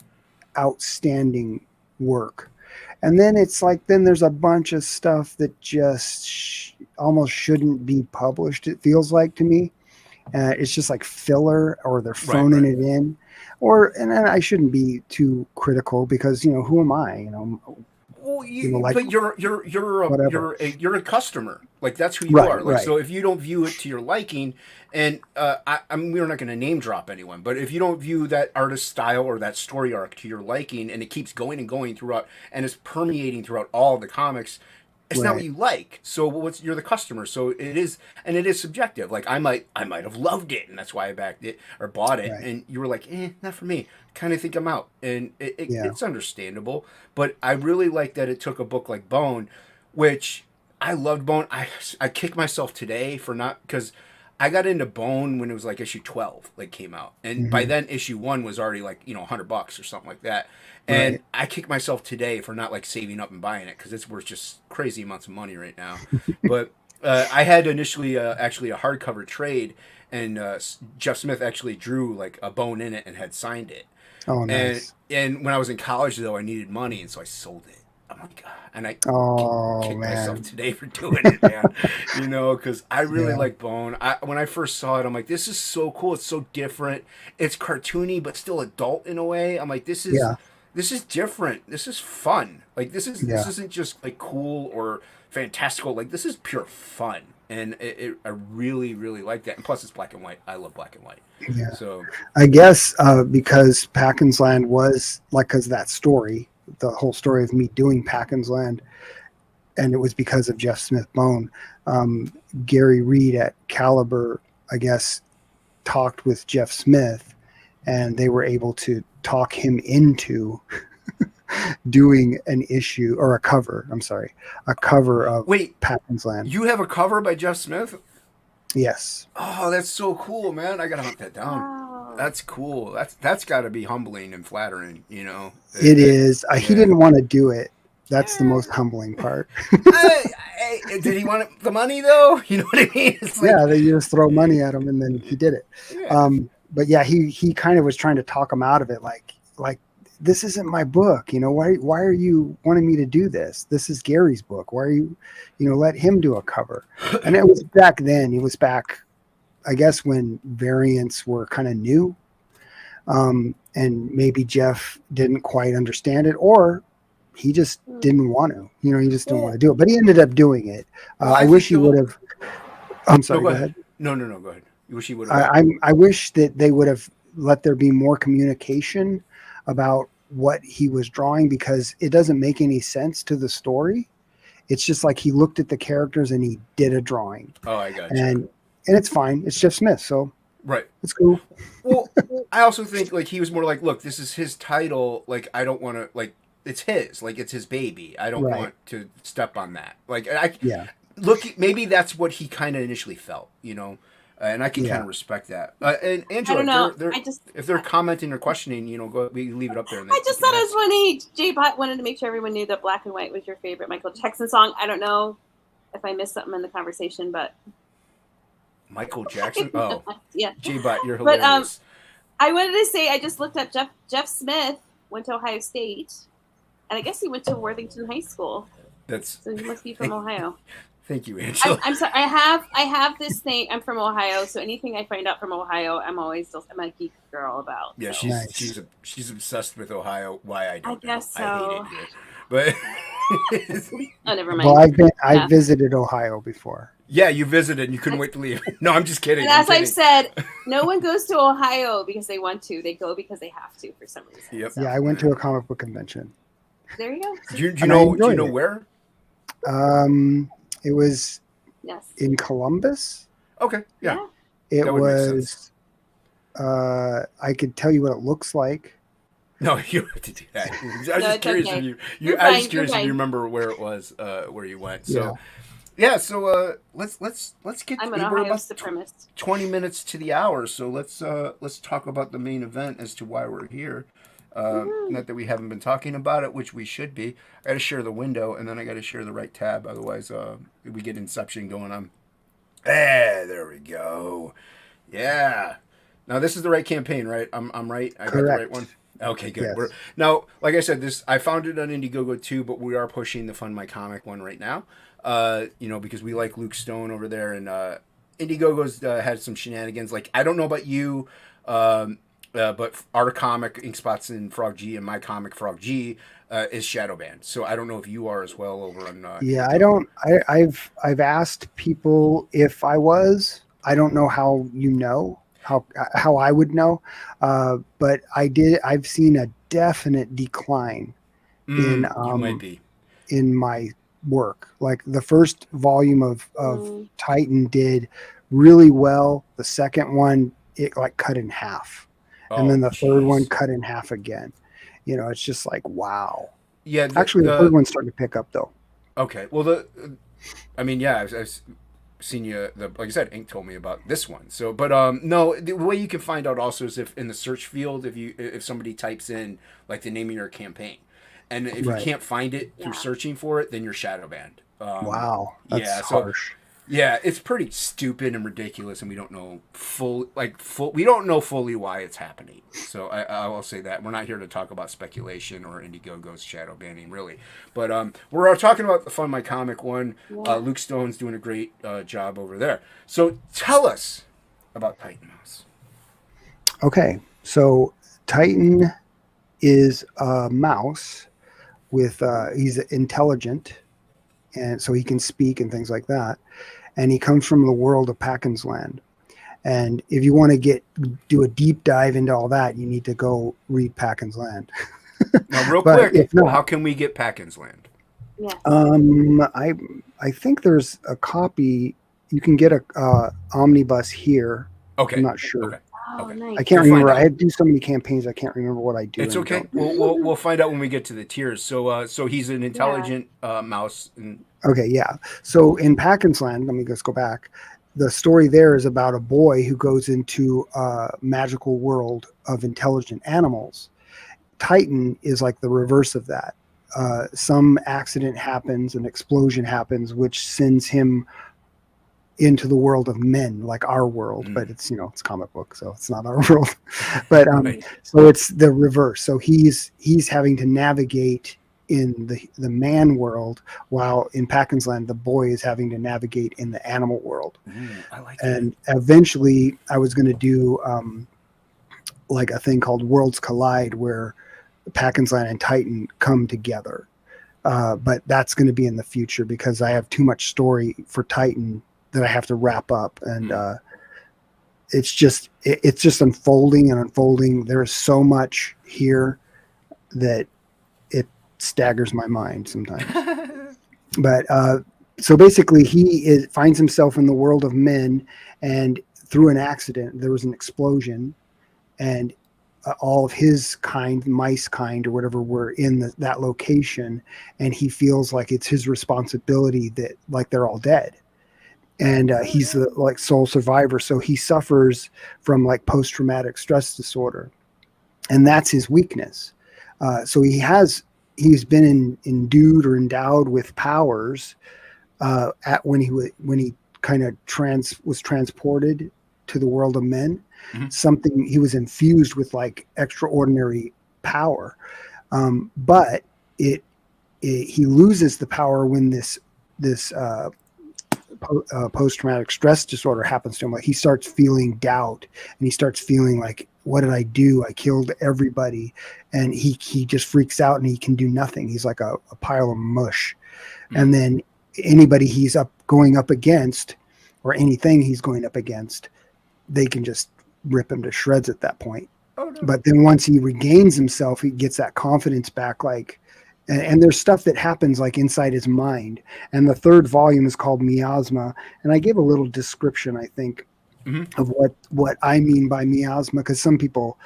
outstanding work. And then it's like, then there's a bunch of stuff that just almost shouldn't be published, it feels like to me. It's just like filler, or they're phoning it in, and then I shouldn't be too critical because who am I? Well, like, but you're a customer. Like that's who you Right, are. Like right. so, if you don't view it to your liking, and I mean, we're not going to name drop anyone, but if you don't view that artist style or that story arc to your liking, and it keeps going and going throughout, and it's permeating throughout all of the comics, it's not what Right. you like. So you're the customer. So it is, and it is subjective. Like I might have loved it, and that's why I backed it or bought it, Right. and you were like, not for me. Kind of think I'm out, and Yeah. it's understandable. But I really like that it took a book like Bone, which I loved Bone. I kick myself today for not, because I got into Bone when it was like issue 12 like came out, and by Mhm. then issue 1 was already like $100 or something like that. And Right. I kick myself today for not like saving up and buying it, because it's worth just crazy amounts of money right now. But I had initially actually a hardcover trade, and Jeff Smith actually drew like a bone in it and had signed it. Oh, nice. And when I was in college though, I needed money, and so I sold it. I'm like, God. And I Oh, kicked man. myself today for doing it, man. Because I really Yeah. like Bone. When I first saw it, I'm like, this is so cool. It's so different. It's cartoony, but still adult in a way. I'm like, this is Yeah. different. This is fun. Like this Yeah. isn't just like cool or fantastical. Like this is pure fun, and I really really like that. And plus, it's black and white. I love black and white. Yeah. So I guess because Packens Land was like, because that story, the whole story of me doing Packens Land, and it was because of Jeff Smith Bone. Gary Reed at Caliber, I guess, talked with Jeff Smith, and they were able to talk him into doing an issue or a cover. I'm sorry, a cover of Packens Land. You have a cover by Jeff Smith? Yes. Oh, that's so cool, man! I gotta hunt that down. Wow. That's cool. That's got to be humbling and flattering, you know. It is. He didn't want to do it. That's the most humbling part. Did he want the money though? You know what I mean? It's like, yeah, they just throw money at him, and then he did it. Yeah. But yeah, he kind of was trying to talk him out of it, like this isn't my book. You know, why are you wanting me to do this? This is Gary's book. Why are you let him do a cover? And it was back then. It was back, I guess, when variants were kind of new, and maybe Jeff didn't quite understand it, or he just didn't want to. He just didn't want to do it. But he ended up doing it. I wish he would have. I'm sorry. No, go ahead. No, go ahead. You wish he would have. I wish that they would have let there be more communication about what he was drawing, because it doesn't make any sense to the story. It's just like he looked at the characters and he did a drawing. Oh, I got you. And it's fine. It's Jeff Smith, so right. It's cool. Well, I also think like he was more like, look, this is his title. Like I don't want to it's his. Like it's his baby. I don't want to step on that. Like look, maybe that's what he kind of initially felt. And I can kind of respect that. And Angela, I don't know. If they're commenting or questioning, we leave it up there. I just thought it was funny. J-Bot wanted to make sure everyone knew that Black and White was your favorite Michael Jackson song. I don't know if I missed something in the conversation, but Michael Jackson. Oh, yeah. J-Bot, you're hilarious. But I wanted to say I just looked up Jeff Smith went to Ohio State, and I guess he went to Worthington High School. So he must be from Ohio. Thank you, Angela. I'm sorry. I have this thing. I'm from Ohio, so anything I find out from Ohio, I'm a geek girl about. Yeah, so. she's obsessed with Ohio. Why I don't I guess so. I hate it here. But oh, never mind. Well, I've visited Ohio before. Yeah, you visited and you couldn't wait to leave. No, I'm just kidding. And as I've said, no one goes to Ohio because they want to. They go because they have to for some reason. Yep. So. Yeah, I went to a comic book convention. There you go. Do you know where? It was in Columbus. Okay. Yeah. It was. I could tell you what it looks like. No, you don't have to do that. I was just curious if you remember where it was, where you went. So. Yeah, so let's get. I'm an Ohio supremacist. 20 minutes to the hour, so let's talk about the main event as to why we're here. Not that we haven't been talking about it, which we should be. I got to share the window, and then I got to share the right tab. Otherwise, we get Inception going on. There we go. Yeah. Now this is the right campaign, right? I'm right. I got the right one. Okay, good. Yes. Now, like I said, I found it on Indiegogo too, but we are pushing the Fund My Comic one right now. Because we like Luke Stone over there, and Indiegogo's had some shenanigans. Like, I don't know about you, but our comic, Ink Spots and Frog G, and my comic, Frog G, is shadow banned. So I don't know if you are as well over on. Yeah, I don't. I've asked people if I was. I don't know how how I would know, but I did. I've seen a definite decline in you might be in my work. Like the first volume of Titan did really well. The second one, it like cut in half. And then the third one cut in half again. It's just like, wow. Yeah. Actually, the third one's starting to pick up though. Okay. Well, I've seen you, like I said, Ink told me about this one. So, but no, the way you can find out also is if in the search field, if somebody types in like the name of your campaign. And if you can't find it through searching for it, then you're shadow banned. Wow, that's harsh. Yeah, it's pretty stupid and ridiculous, and we don't know we don't know fully why it's happening. So I will say that we're not here to talk about speculation or Indiegogo's shadow banning, really. But we're talking about the Fund My Comic one. Luke Stone's doing a great job over there. So tell us about Titan Mouse. Okay, so Titan is a mouse with he's intelligent, and so he can speak and things like that. And he comes from the world of Packens Land. And if you want to do a deep dive into all that, you need to go read Packens Land. Now, real quick, how can we get Packens Land? Yeah. I think there's a copy. You can get a omnibus here. Okay. I'm not sure. Okay. Oh, nice. I can't remember. I do so many campaigns. I can't remember what I do. It's okay. We'll find out when we get to the tiers. So he's an intelligent mouse. Okay, yeah. So in Packens Land, let me just go back. The story there is about a boy who goes into a magical world of intelligent animals. Titan is like the reverse of that. Some accident happens, an explosion happens, which sends him into the world of men, like our world, but it's it's comic book, so it's not our world. But so it's the reverse. So he's having to navigate in the man world, while in Packens Land the boy is having to navigate in the animal world. I like and that. Eventually I was going to do like a thing called Worlds Collide, where Packens Land and Titan come together, but that's going to be in the future because I have too much story for Titan that I have to wrap up, and it's just unfolding and unfolding. There's so much here that it staggers my mind sometimes. But so basically he finds himself in the world of men, and through an accident there was an explosion, and all of his kind, mice kind or whatever, were in that location, and he feels like it's his responsibility that like they're all dead. And he's the like sole survivor, so he suffers from like post-traumatic stress disorder, and that's his weakness. So he's been endued or endowed with powers when he kind of was transported to the world of men. Something, he was infused with like extraordinary power, but he loses the power when this post-traumatic stress disorder happens to him. Like he starts feeling doubt, and he starts feeling like, what did I do? I killed everybody. And he just freaks out, and he can do nothing. He's like a pile of mush. And then anybody he's going up against, or anything he's going up against, they can just rip him to shreds at that point. Oh, no. But then once he regains himself, he gets that confidence back, like, and there's stuff that happens like inside his mind. And the third volume is called Miasma. And I gave a little description, I think, of what I mean by miasma, because some people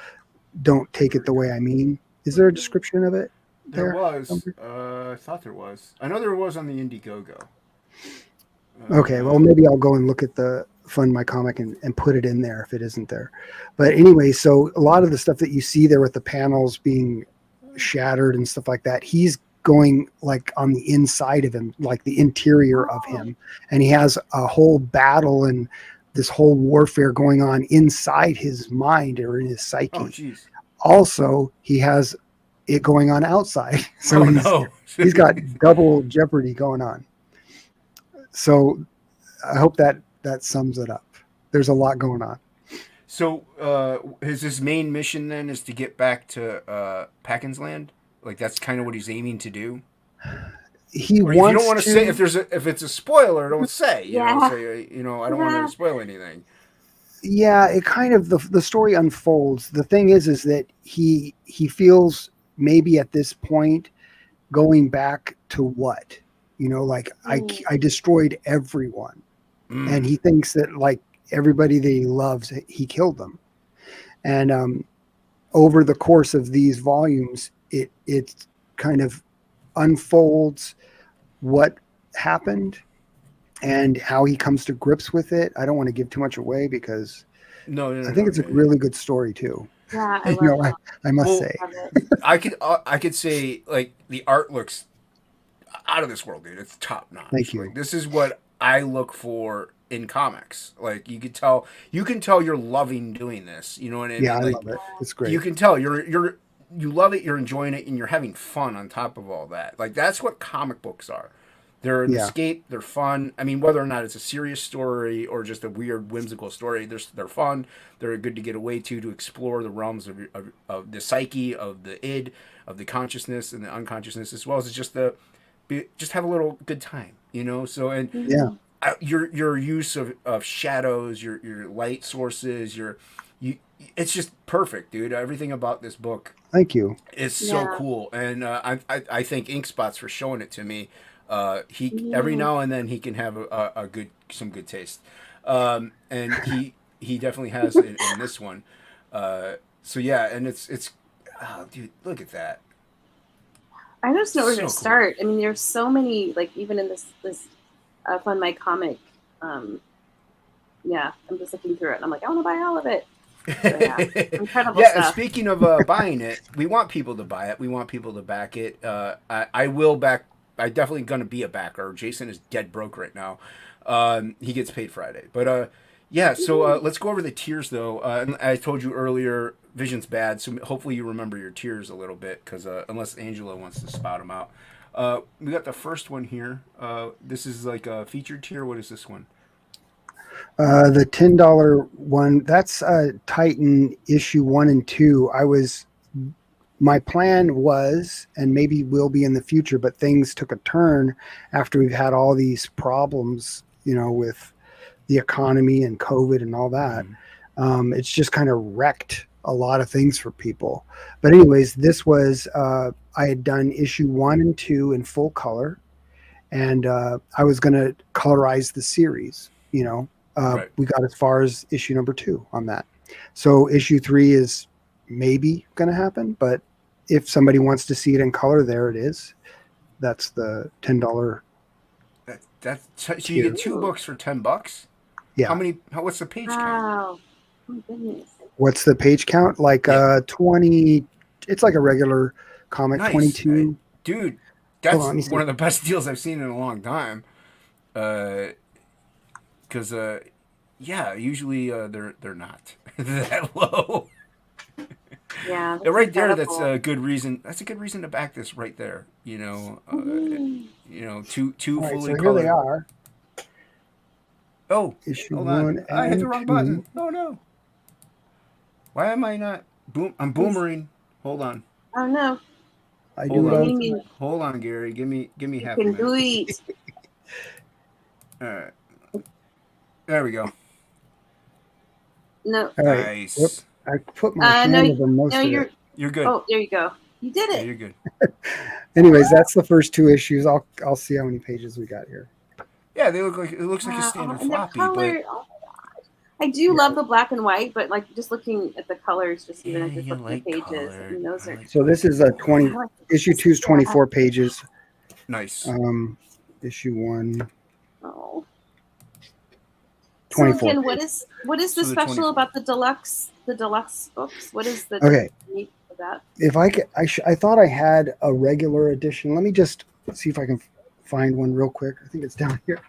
don't take it the way I mean. Is there a description of it? There was. I thought there was. I know there was on the Indiegogo. Okay, well, maybe I'll go and look at the Fund My Comic and put it in there if it isn't there. But anyway, so a lot of the stuff that you see there with the panels being shattered and stuff like that, he's going like on the inside of him, like the interior of him, and he has a whole battle and this whole warfare going on inside his mind or in his psyche. Oh, geez. Also, he has it going on outside, so he's got double jeopardy going on. So I hope that sums it up. There's a lot going on. So his main mission then is to get back to Packens Land? Like that's kind of what he's aiming to do? He or wants if you don't want to say, if it's a spoiler, don't say. I don't want to spoil anything. Yeah, it kind of the story unfolds. The thing is that he feels maybe at this point going back to what? Like I destroyed everyone. And he thinks that like everybody that he loves, he killed them. And over the course of these volumes, it kind of unfolds what happened and how he comes to grips with it. I don't want to give too much away because I think it's a really good story too. Yeah, I must say. I could say like the art looks out of this world, dude. It's top notch. Thank you. Like, this is what I look for in comics. Like you can tell you're loving doing this. You know what I mean? Yeah, I Like love it. It's great. you can tell you love it, you're enjoying it, and you're having fun on top of all that. Like that's what comic books are. They're an Yeah. escape. They're fun. I mean, whether or not it's a serious story or just a weird, whimsical story, they're fun. They're good to get away to explore the realms of the psyche, of the id, of the consciousness and the unconsciousness, as well as just have a little good time, you know. So and Yeah. your use of shadows, your light sources, it's just perfect, dude. Everything about this book Thank you. is so cool, and I thank Inkspots for showing it to me. Every now and then he can have some good taste, and he definitely has it in this one. So yeah, and it's oh, dude, look at that. I just know where So to cool. start. I mean, there's so many, like even in this Fund My Comic. Yeah, I'm just looking through it, and I'm like, I want to buy all of it. So, yeah, incredible yeah, stuff. and speaking of buying it, we want people to buy it. We want people to back it. I will back. I'm definitely going to be a backer. Jason is dead broke right now. He gets paid Friday. But yeah, so let's go over the tiers, though. And I told you earlier, Vision's bad, so hopefully you remember your tiers a little bit, because unless Angela wants to spout them out. We got the first one here. This is like a featured tier. What is this one? The $10 one, that's Titan issue 1 and 2. My plan was, and maybe will be in the future, but things took a turn after we've had all these problems, you know, with the economy and COVID and all that. It's just kind of wrecked a lot of things for people. But anyways, this was, I had done issue 1 and 2 in full color, and I was going to colorize the series, you know. Right. We got as far as issue number 2 on that. So issue 3 is maybe going to happen, but if somebody wants to see it in color, there it is. That's the $10. So you get 2 books for $10. Yeah. What's the page count? Wow. Oh, goodness. What's the page count? Like 20. It's like a regular comic. Nice. 22. Dude, that's one of the the best deals I've seen in a long time. Because yeah, usually they're not that low. Yeah, right there. That's a good reason. That's a good reason to back this right there. You know, you know, two All right, fully so colored. here they are. Oh, issue hold 1 on. and I hit the wrong 2. button. Oh no. Why am I not? I'm boomering. Hold on. Oh no. I do it all the time. Hold on, Gary. Give me half a You minute. can do it. All right. There we go. No. All right. Nice. Whoop. I put my hand over most of it. You're good. Oh, there you go. You did Yeah, it. you're good. Anyways, that's the first 2 issues. I'll see how many pages we got here. Yeah, they look like it looks like a standard and the floppy, color, but oh my God. I do love the black and white, but like just looking at the colors, just even at just looking at the pages, I mean, those are. So this is a 20. Issue 2 is 24 pages. nice. Issue 1. Oh. 24. So again, what is the special 24. about the deluxe books? What is the unique of that? If I thought I had a regular edition. Let me just see if I can find one real quick. I think it's down here.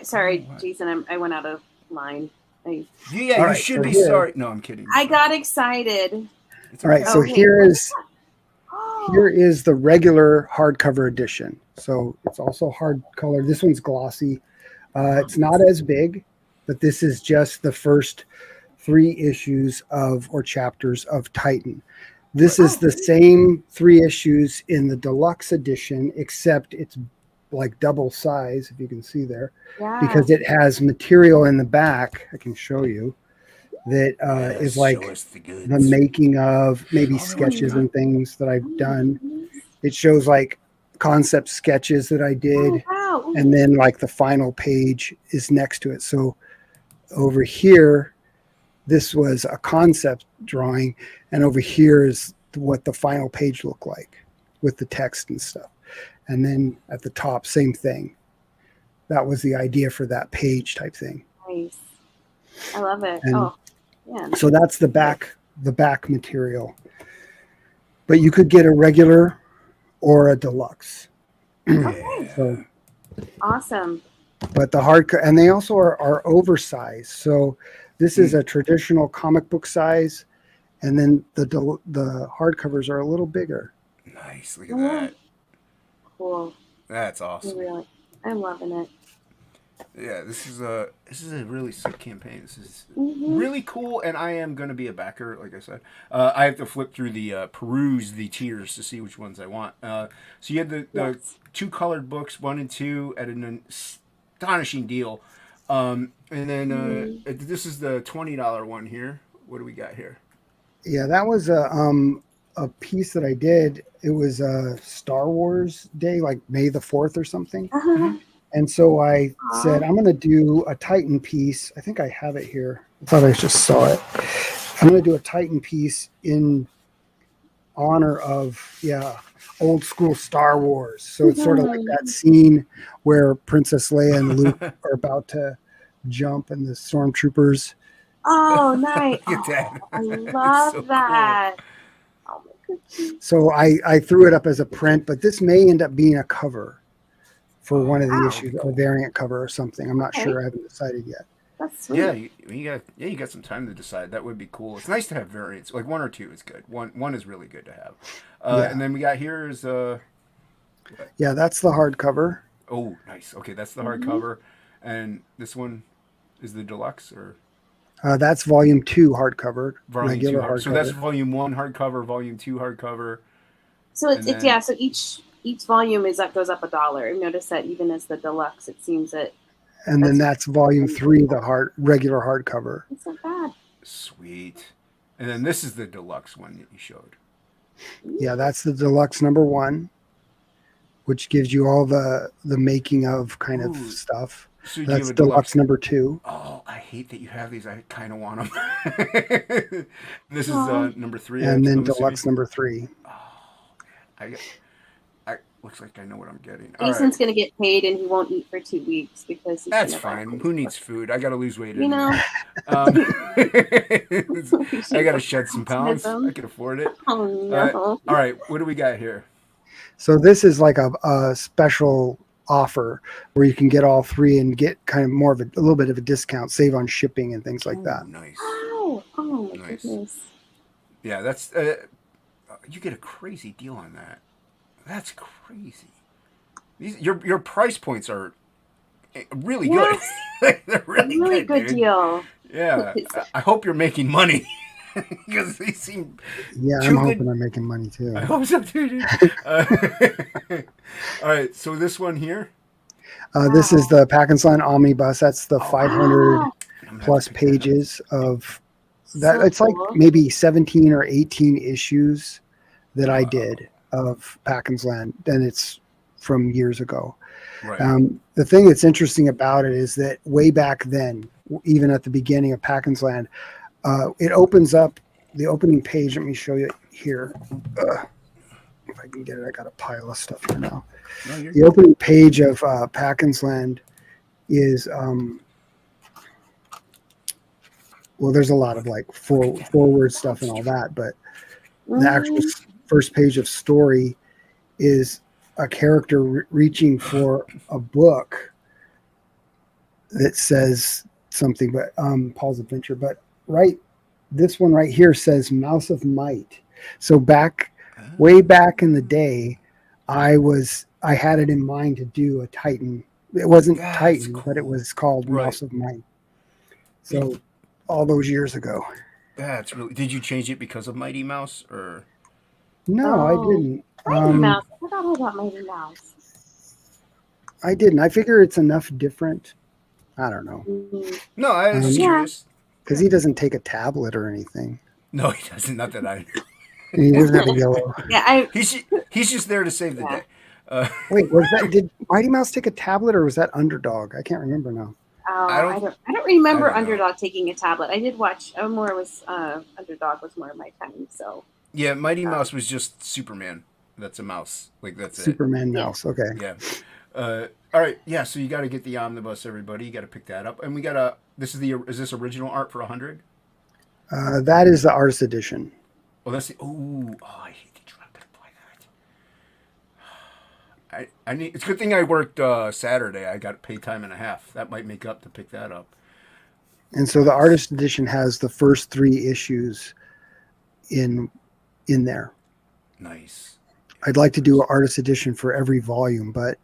Sorry, Jason, I went out of line. You right, should so be here- sorry. No, I'm kidding. I got excited. All right, so Okay. here is the regular hardcover edition. So it's also hard color. This one's glossy. It's not as big, but this is just the first 3 issues or chapters of Titan. This is the same 3 issues in the deluxe edition, except it's like double size, if you can see there, because it has material in the back. I can show you that is like the making of maybe sketches and things that I've done. It shows like concept sketches that I did. Oh, wow. And then like the final page is next to it. So over here, this was a concept drawing, and over here is what the final page looked like with the text and stuff. And then at the top, same thing. That was the idea for that page type thing. Nice. I love it. And yeah. so that's the back material. But you could get a regular or a deluxe. Okay. So Awesome. but the and they also are oversized. So this is a traditional comic book size, and then the hardcovers are a little bigger. Nice. Look at that. Cool. That's awesome. I'm loving it. Yeah, this is a really sick campaign. This is Mm-hmm. really cool, and I am going to be a backer. Like I said, I have to flip through the peruse the tiers to see which ones I want. So you had the two colored books, 1 and 2, at an astonishing deal, and then this is the $20 one here. What do we got here? Yeah, that was a piece that I did. It was a Star Wars Day, like May the 4th or something. Uh-huh. And so I said, I'm going to do a Titan piece. I think I have it here. I thought I just saw it. I'm going to do a Titan piece in honor of, old school Star Wars. So it's sort of like that scene where Princess Leia and Luke are about to jump and the stormtroopers. Oh, nice. Look at that. I love that. Cool. Oh, my goodness. So I threw it up as a print, but this may end up being a cover for one of the issues, a variant cover or something. I'm not sure. I haven't decided yet. That's sweet. Yeah, you got some time to decide. That would be cool. It's nice to have variants. Like 1 or 2 is good. One is really good to have. And then we got here is that's the hardcover. Oh, nice. Okay, that's the hardcover, and this one is the deluxe, or that's volume 2 hardcover, regular hardcover. So that's volume 1 hardcover, volume 2 hardcover. So it's so each volume goes up $1. I've noticed that even as the deluxe, it seems that. And then that's volume 3, the regular hardcover. It's not bad. Sweet. And then this is the deluxe one that you showed. Yeah, that's the deluxe number 1, which gives you all the making of kind of stuff. So that's deluxe number 2. Oh, I hate that you have these. I kind of want them. This is number 3. And then deluxe number 3. Oh, I looks like I know what I'm getting. Jason's going to get paid and he won't eat for 2 weeks because that's fine. Who needs food? I got to lose weight. You know, I got to shed some pounds. I can afford it. Oh no! All right, what do we got here? So this is like a special offer where you can get all 3 and get kind of more of a little bit of a discount, save on shipping and things like that. Nice. Wow! Oh my goodness! Yeah, that's you get a crazy deal on that. That's crazy. Your price points are really good. They're really good deal. Yeah, I hope you're making money because they seem. Yeah, I'm hoping I'm making money too. I hope so too, dude. All right, so this one here. This is the Pack and Slime Omnibus. That's the 500 plus pages of that. It's like maybe 17 or 18 issues that I did of Pack and Slime, and it's from years ago. Right. The thing that's interesting about it is that way back then, even at the beginning of Pack and Slime, it opens up the opening page. Let me show you here. If I can get it, I got a pile of stuff here now. No, the opening page of Pack and Slime is there's a lot of like forward stuff and all that, but the actual first page of story is a character reaching for a book that says something, but Paul's Adventure. But this one right here says Mouse of Might. So way back in the day, I had it in mind to do a Titan. It wasn't Titan, cool. But it was called Mouse of Might. So all those years ago. That's really. Did you change it because of Mighty Mouse or? No, I didn't. Mighty Mouse. I forgot about Mighty Mouse. I didn't. I figure it's enough different. I don't know. No, I was curious. Because he doesn't take a tablet or anything. No, he doesn't. Not that I. He doesn't have a yellow. Yeah, he's just there to save the day. Wait, did Mighty Mouse take a tablet or was that Underdog? I can't remember now. I don't remember Underdog taking a tablet. I did watch. Underdog was more of my time. So. Yeah, Mighty Mouse was just Superman. That's a mouse. Like that's Superman mouse. Okay. Yeah. All right. Yeah. So you got to get the omnibus, everybody. You got to pick that up, and we got to. Is this original art for 100? That is the artist edition. Oh, that's the. Oh, I hate that you have to buy I need. It's a good thing I worked Saturday. I got paid time and a half. That might make up to pick that up. And so the Nice. artist edition has the first 3 issues in there. Nice. I'd like to do an artist edition for every volume, but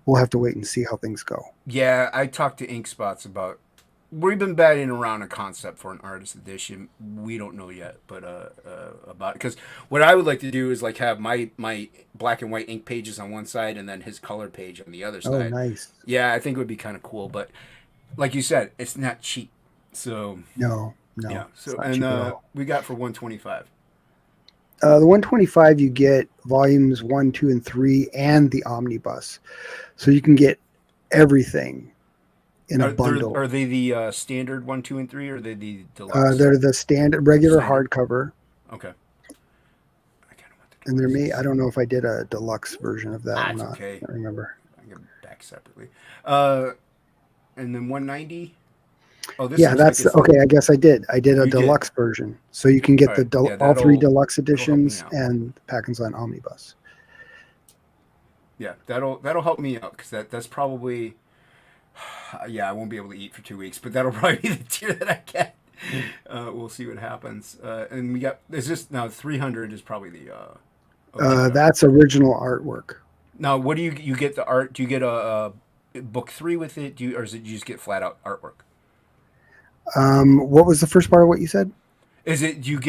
we'll have to wait and see how things go. Yeah, I talked to Ink Spots about. We've been batting around a concept for an artist edition. We don't know yet, but about because what I would like to do is like have my black and white ink pages on one side and then his color page on the other Oh, side. nice. Yeah, I think it would be kind of cool, but like you said, it's not cheap. So No, yeah. it's So not cheap at and all. we got for 125. The 125, you get volumes 1, 2, and 3, and the omnibus, so you can get everything in a bundle. Are they the standard 1, 2, and 3, or are they the deluxe? They're the standard, regular Standard. hardcover, Okay. I kind of want the and there deluxe. may I don't know if I did a deluxe version of that or It's not. okay. I don't remember. I get back separately. And then 190. Oh, this Yeah, looks that's like it's okay. I guess I did. I did a You did. deluxe version, so you can get All the right. Yeah, all 3 that'll deluxe help me editions out. and Packinson Omnibus. Yeah, that'll help me out because that's probably yeah, I won't be able to eat for 2 weeks, but that'll probably be the tier that I get. We'll see what happens. And we got is this now 300 is probably the That's original artwork. Now what do you get the art? Do you get a book 3 with it? Do you or is it you just get flat out artwork? What was the first part of what you said? Is it do you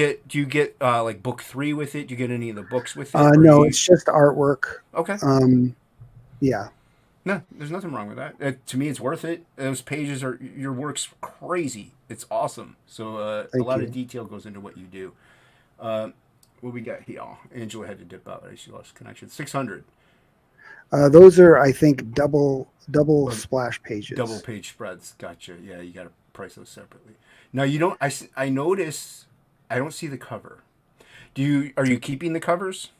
get like book 3 with it? Do you get any of the books with it? Or No, it's just artwork. okay. Yeah. No, there's nothing wrong with that. To me, it's worth it. Those pages are your work's crazy. It's awesome. So a lot of detail goes into what you do. What we got here? Angela had to dip out. She lost connection. 600 Those are, I think, double splash pages. double page spreads. Gotcha. Yeah, you got to price those separately. Now you don't. I notice. I don't see the cover. Are you keeping the covers?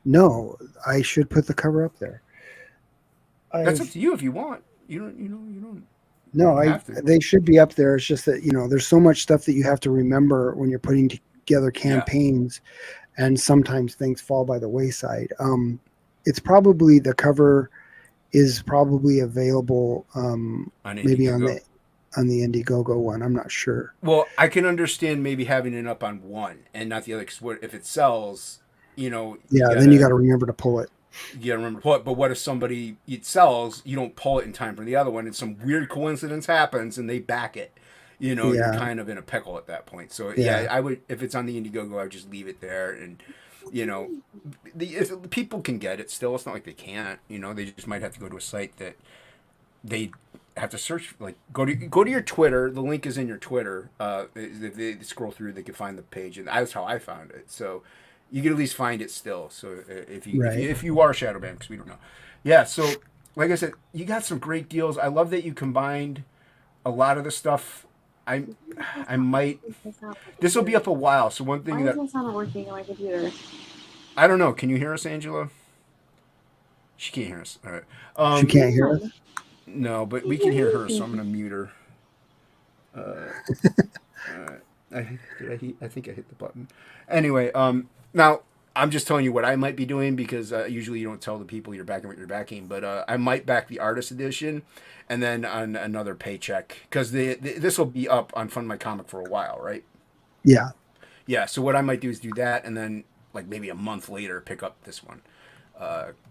No, I should put the cover up there. That's up to you if you want. You don't. No, have to. they should be up there. It's just that there's so much stuff that you have to remember when you're putting together campaigns, and sometimes things fall by the wayside. It's probably the cover is probably available maybe on the Indiegogo one. I'm not sure. Well, I can understand maybe having it up on one and not the other because if it sells, then you got to remember to pull it. You gotta remember to pull it. But what if it sells, you don't pull it in time for the other one, and some weird coincidence happens and they back it? You're kind of in a pickle at that point. So I would, if it's on the Indiegogo, I would just leave it there, and if people can get it still. It's not like they can't. They just might have to go to a site that they have to search. Like go to your Twitter. The link is in your Twitter. If they scroll through, they can find the page, and that's how I found it. So. You can at least find it still. So if you are Shadowban, because we don't know. Yeah, so like I said, you got some great deals. I love that you combined a lot of the stuff. I might. This will be up a while. So one thing Why is this not working on my computer? I don't know. Can you hear us, Angela? She can't hear us. All right. She can't hear us? No, but we can hear her, so I'm going to mute her. I think I hit the button. Anyway, now I'm just telling you what I might be doing because usually you don't tell the people you're backing what you're backing, but I might back the artist edition and then on another paycheck because this will be up on Fund My Comic for a while, right? Yeah. Yeah. So what I might do is do that and then like maybe a month later pick up this one.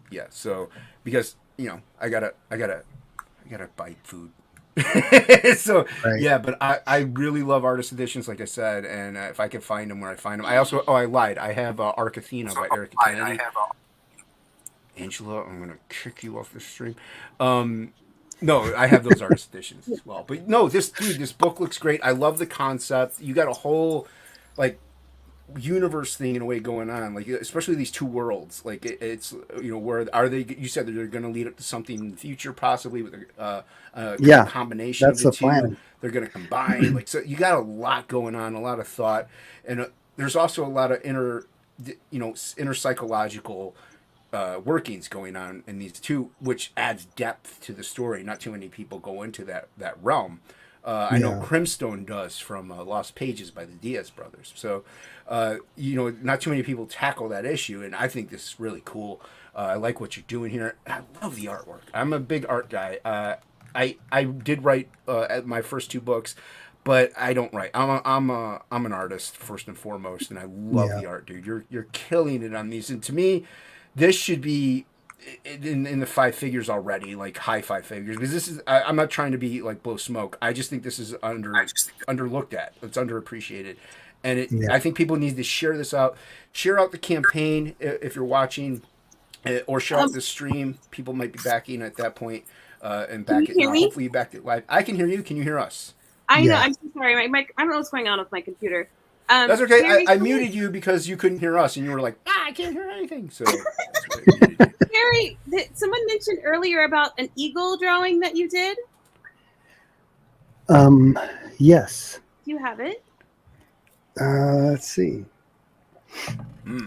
Yeah. So because I gotta buy food. So right. Yeah, but I really love artist editions, like I said, and if I can find them where I find them, I lied. I have Arc Athena by Eric Kennedy. Angela, I'm gonna kick you off the stream. No, I have those artist editions as well. But no, this book looks great. I love the concept. You got a whole universe thing in a way going on, like especially these two worlds. Like it's where are they? You said that they're going to lead up to something in the future, possibly with a combination. That's of the the two. plan. They're going to combine. So you got a lot going on, a lot of thought, and there's also a lot of inner psychological workings going on in these two, which adds depth to the story. Not too many people go into that realm. I know Yeah. Crimstone does from Lost Pages by the Diaz brothers. So, not too many people tackle that issue, and I think this is really cool. I like what you're doing here. I love the artwork. I'm a big art guy. I did write at my first 2 books, but I don't write. I'm an artist first and foremost, and I love Yeah. the art, dude. You're killing it on these, and to me, this should be in the 5 figures already, like high 5 figures. Because this is, I'm not trying to be like blow smoke. I just think this is underlooked at. It's underappreciated, and Yeah. I think people need to share this out. Share out the campaign if you're watching, or share out the stream. People might be backing at that point, and back it. Hopefully you backed it live. I can hear you. Can you hear us? I know. I'm so sorry. I don't know what's going on with my computer. That's okay. I muted you because you couldn't hear us, and you were like, I can't hear anything. So, Gary, someone mentioned earlier about an eagle drawing that you did. Yes. Do you have it? Let's see.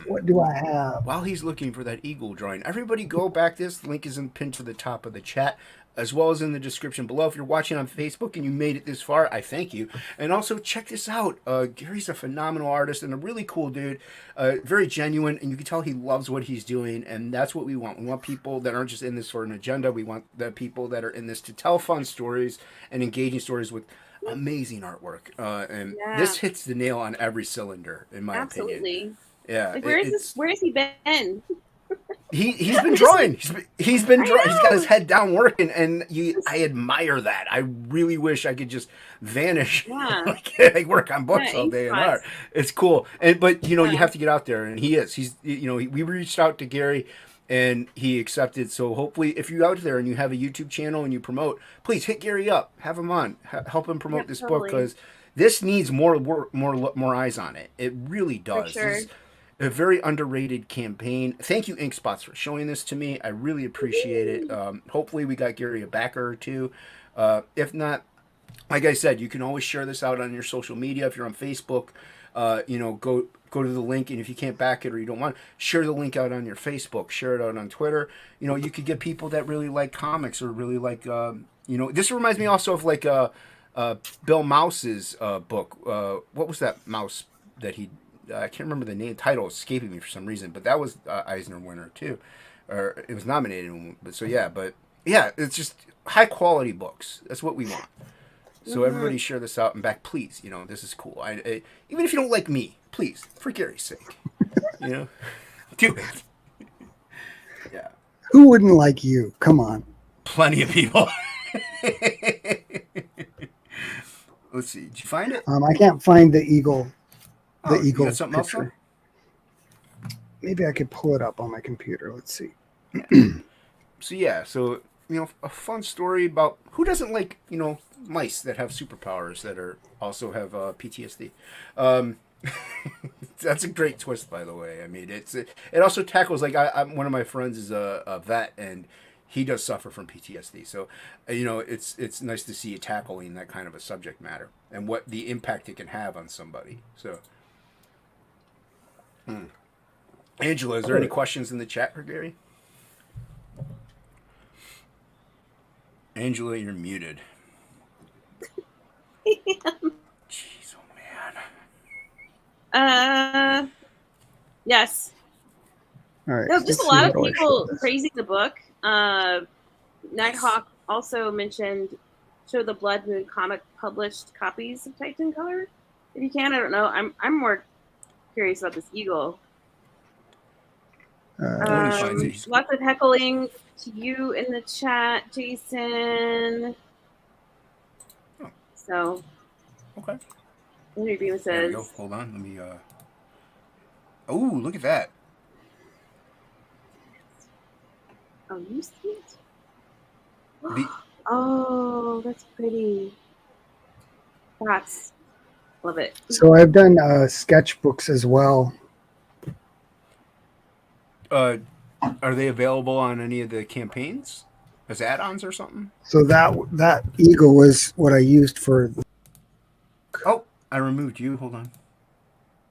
What do I have? While he's looking for that eagle drawing, everybody go back. This link is pinned to the top of the chat, as well as in the description below. If you're watching on Facebook and you made it this far, I thank you. And also check this out. Gary's a phenomenal artist and a really cool dude, very genuine, and you can tell he loves what he's doing, and that's what we want. We want people that aren't just in this for an agenda. We want the people that are in this to tell fun stories and engaging stories with amazing artwork. And this hits the nail on every cylinder, in my opinion. Yeah. Like, where has he been? He's been drawing. He's been drawing. He's got his head down working, and I admire that. I really wish I could just vanish, like work on books all day and art. It's cool, but you have to get out there, and he is. We reached out to Gary, and he accepted. So hopefully, if you're out there and you have a YouTube channel and you promote, please hit Gary up, have him on, help him promote this book, because this needs more work, more eyes on it. It really does. For sure. A very underrated campaign. Thank you, Inkspots, for showing this to me. I really appreciate it. Hopefully we got Gary a backer or two. If not, like I said, you can always share this out on your social media. If you're on Facebook, go to the link, and if you can't back it or you don't want, share the link out on your Facebook. Share it out on Twitter. You could get people that really like comics or really like, this reminds me also of like Bill Mouse's book. What was that mouse that he... I can't remember the name. Title escaping me for some reason, but that was Eisner winner too, or it was nominated. But it's just high quality books. That's what we want. So everybody share this out and back, please. This is cool. Even if you don't like me, please, for Gary's sake, do it. Yeah. Who wouldn't like you? Come on. Plenty of people. Let's see. Did you find it? I can't find the eagle. The eagle you got something picture. Else? Maybe I could pull it up on my computer. Let's see. So a fun story about who doesn't like mice that have superpowers that also have PTSD. That's a great twist, by the way. I mean, it also tackles, like, one of my friends is a vet, and he does suffer from PTSD. So, it's nice to see you tackling that kind of a subject matter and what the impact it can have on somebody. So, Angela, is there any questions in the chat for Gary? Angela, you're muted. Jeez, oh man. Yes. All right. No, just a lot of people praising the book. Nighthawk also mentioned Show the Blood Moon comic published copies of Titan Color. If you can, I don't know. I'm more curious about this eagle. Lots of heckling to you in the chat, Jason. Oh. So, okay. Henry Beam says, there we go. Hold on, let me. Oh, look at that. Oh, you see it? Oh, that's pretty. Love it. So I've done sketchbooks as well. Are they available on any of the campaigns as add-ons or something? So that eagle was what I used for. Oh, I removed you. Hold on.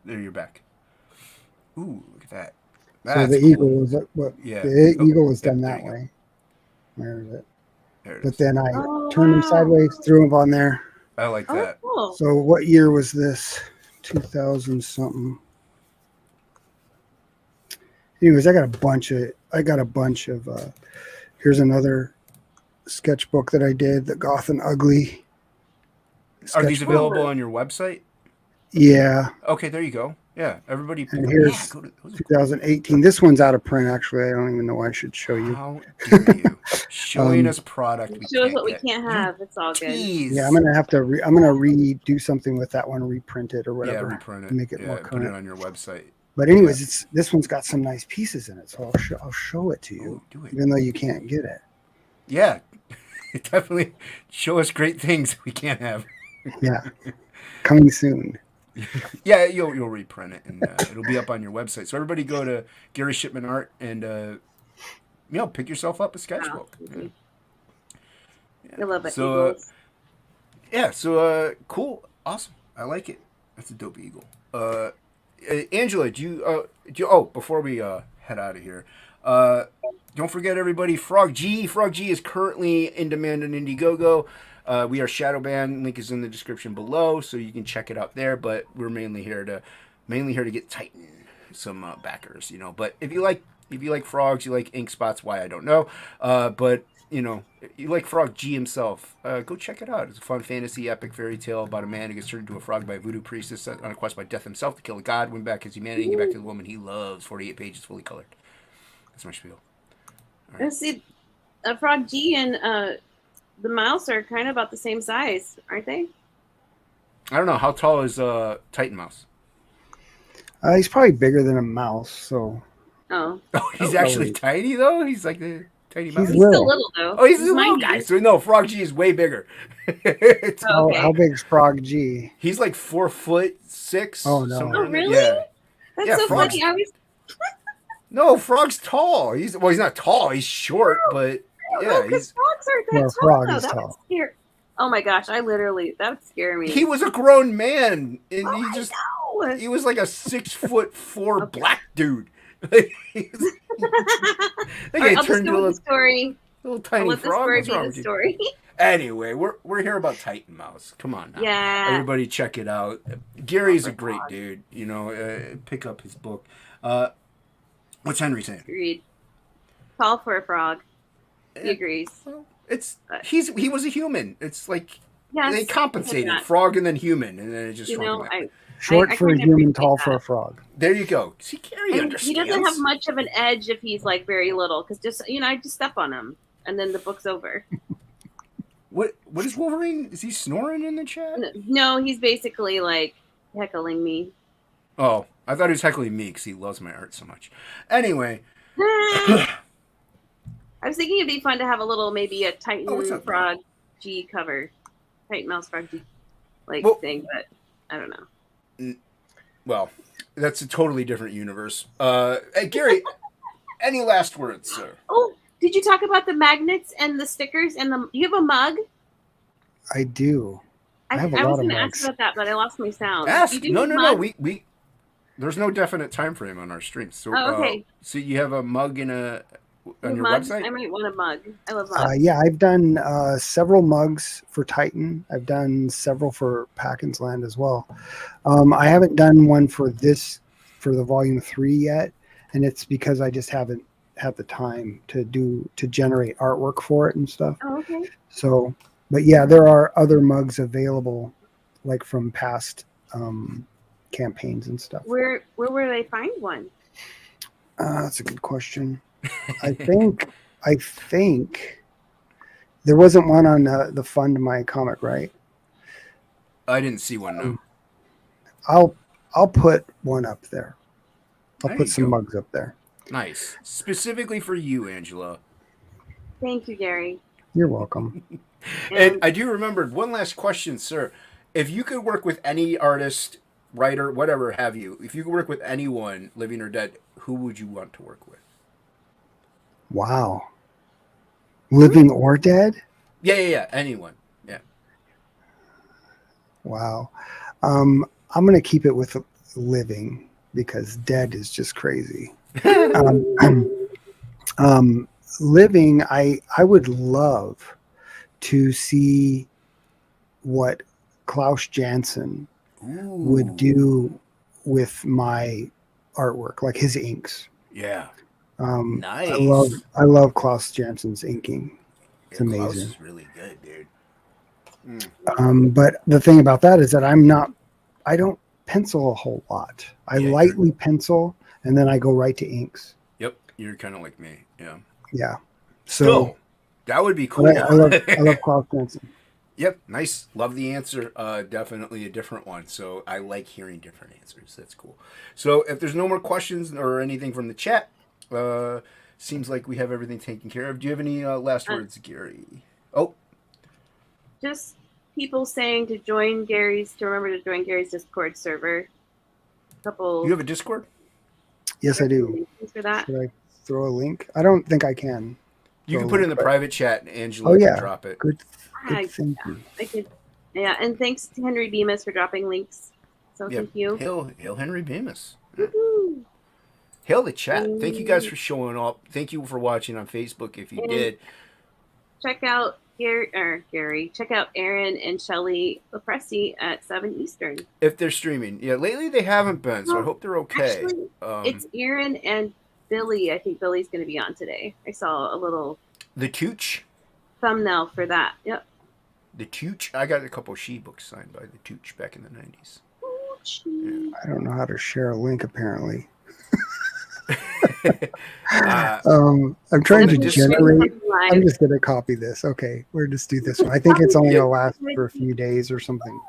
There, you're back. Ooh, look at that. That's so the cool. eagle was the eagle was done that way. Where is it? There it but is. then I turned him sideways, threw him on there. I like that. Cool. So what year was this? 2000 something. Anyways, I got a bunch of here's another sketchbook that I did, the Goth and Ugly. Are these sketchbook. available on your website? Yeah. Okay, there you go. Yeah, everybody pick And up. here's Go to, 2018. This one's out of print, actually. I don't even know why I should show you. How dare you? Showing us product we Show us can't what we get. can't have. It's all good. Jeez. Yeah, I'm gonna have to. I'm gonna redo something with that one, reprint it or Yeah, whatever, reprint it. make it more Put current. it on your website. But anyways, this one's got some nice pieces in it, so I'll show it to you, Do it. even though you can't get it. Yeah, definitely show us great things we can't have. Yeah, coming soon. Yeah, you'll reprint it and it'll be up on your website. So everybody go to Gary Shipman Art and pick yourself up a sketchbook. Wow. Yeah. I love it. So Eagles. cool, awesome. I like it. That's a dope eagle. Angela, before we head out of here, don't forget everybody, Frog G is currently in demand on Indiegogo. We are shadow banned. Link is in the description below, so you can check it out there. But we're mainly here to get Titan some backers, But if you like frogs, you like ink spots. Why I don't know. But you like Frog G himself. Go check it out. It's a fun fantasy epic fairy tale about a man who gets turned into a frog by a voodoo priestess sent on a quest by death himself to kill a god, win back his humanity, and get back to the woman he loves. 48 pages, fully colored. That's my spiel. Right. Let's see. Frog G and the mouse are kind of about the same size, aren't they? I don't know. How tall is Titan Mouse? He's probably bigger than a mouse, so. Oh. He's actually tiny though. He's like the tiny mouse. He's still little though. Oh, he's a little guy. So no, Frog G is way bigger. Okay. How big's Frog G? He's like 4'6". Oh no! Oh really? Yeah. That's so Frog's, funny. No, Frog's tall. He's not tall. He's short, but yeah, because frogs are that tall. Frog Though. is That tall. would scare. Oh my gosh! That would scare me. He was a grown man, and I know. he was like a 6'4" black dude. I'll just go with the story. Little tiny frog. What's wrong with you? Story. Anyway, we're here about Titan Mouse. Come on now. Yeah. Everybody check it out. Gary's a great dude. Pick up his book. What's Henry saying? Agreed. Call for a frog. He agrees. Well, he was a human. It's like they compensated frog and then human, and then it just short for a human, tall for a frog. There you go. See, Gary understands. He doesn't have much of an edge if he's like very little, because I just step on him, and then the book's over. What is Wolverine? Is he snoring in the chat? No, he's basically like heckling me. Oh, I thought he was heckling me because he loves my art so much. Anyway. I was thinking it'd be fun to have maybe a Titan Frog G cover. Titan Mouse Frog G thing, but I don't know. Well, that's a totally different universe. Hey, Gary, any last words, sir? Oh, did you talk about the magnets and the stickers and you have a mug? I do. I have a I lot was of going to mugs. ask about that, but I lost my sound. Ask. No. We there's no definite time frame on our streams. So, okay. So you have a mug on your website? I might want a mug. I love mugs. Yeah, I've done several mugs for Titan. I've done several for Packens Land as well. I haven't done one for the volume 3 yet, and it's because I just haven't had the time to generate artwork for it and stuff. Oh, okay. So, but yeah, there are other mugs available, like from past campaigns and stuff. Where will they find one? That's a good question. I think there wasn't one on the Fund My Comic, right? I didn't see one. No. I'll put one up there. I'll There put you some go. mugs up there. Nice, specifically for you, Angela. Thank you, Gary. You're welcome. And I do remember one last question, sir. If you could work with any artist, writer, whatever have you, if you could work with anyone, living or dead, who would you want to work with? Wow. Living or dead? Yeah. Anyone. Yeah. Wow. I'm going to keep it with living because dead is just crazy. Living, I would love to see what Klaus Janson Ooh. would do with my artwork, like his inks. Yeah. Nice. Nice. I love Klaus Janson's inking. It's amazing. Klaus is really good, dude. But the thing about that is that I don't pencil a whole lot. I lightly pencil, and then I go right to inks. Yep, you're kind of like me. Yeah. Yeah. So that would be cool. I love Klaus Janson. Yep, nice. Love the answer. Definitely a different one. So I like hearing different answers. That's cool. So if there's no more questions or anything from the chat, seems like we have everything taken care of. Do you have any last words, Gary? Oh, just people saying to remember to join Gary's Discord server. You have a Discord? Yes, I do. For that. Should I throw a link? I don't think I can. You can put it in the private chat, and Angela can drop it. Good thank you. And thanks to Henry Bemis for dropping links. So thank you. Hail Henry Bemis. Woo-hoo. Hail the chat. Thank you guys for showing up. Thank you for watching on Facebook if you did. Check out Gary. Check out Aaron and Shelly Lopresti at 7 Eastern. If they're streaming. Yeah, lately they haven't been, so I hope they're okay. Actually, it's Aaron and Billy. I think Billy's going to be on today. I saw a little... The Tooch? Thumbnail for that. Yep. The Tooch? I got a couple She books signed by the Tooch back in the 90s. Yeah. I don't know how to share a link, apparently. I'm trying to generate. I'm just going to copy this. Okay, we'll just do this one. I think it's only going to last for a few days or something.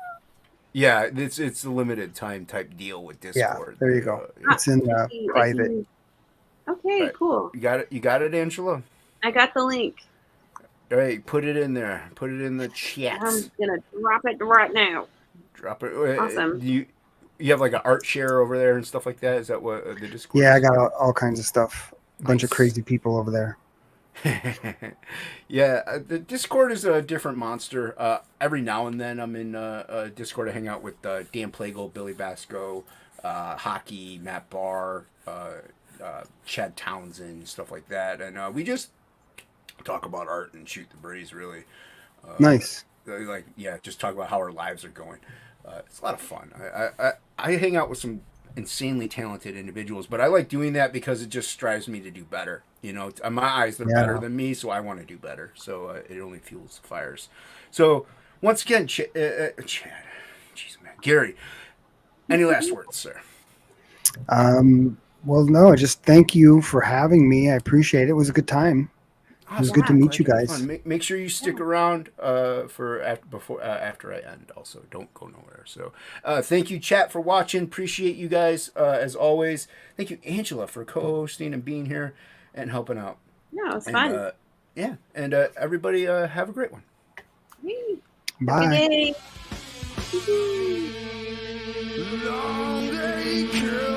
Yeah, it's a limited time type deal with Discord. Yeah, there you go. It's in private. Okay, cool. You got it, Angela? I got the link. All right, put it in there. Put it in the chat. I'm going to drop it right now. Drop it. Awesome. You have like an art share over there and stuff like that? Is that what the Discord Yeah, is? I got all kinds of stuff. A bunch of crazy people over there. Yeah, the Discord is a different monster. Every now and then I'm in Discord to hang out with Dan Plagle, Billy Basco, Hockey, Matt Barr, Chad Townsend, stuff like that. And we just talk about art and shoot the breeze, really. Nice. Just talk about how our lives are going. It's a lot of fun. I hang out with some insanely talented individuals, but I like doing that because it just strives me to do better. You know, in my eyes, they're better than me, so I want to do better. So it only fuels the fires. So once again, Chad, jeez, man, Gary, any last words, sir? Well, no, just thank you for having me. I appreciate it. It was a good time. It was good to meet you guys. Make sure you stick around for after I end. Also, don't go nowhere. So, thank you, chat, for watching. Appreciate you guys as always. Thank you, Angela, for co-hosting and being here and helping out. No, it's fun. And everybody have a great one. Bye. Long day.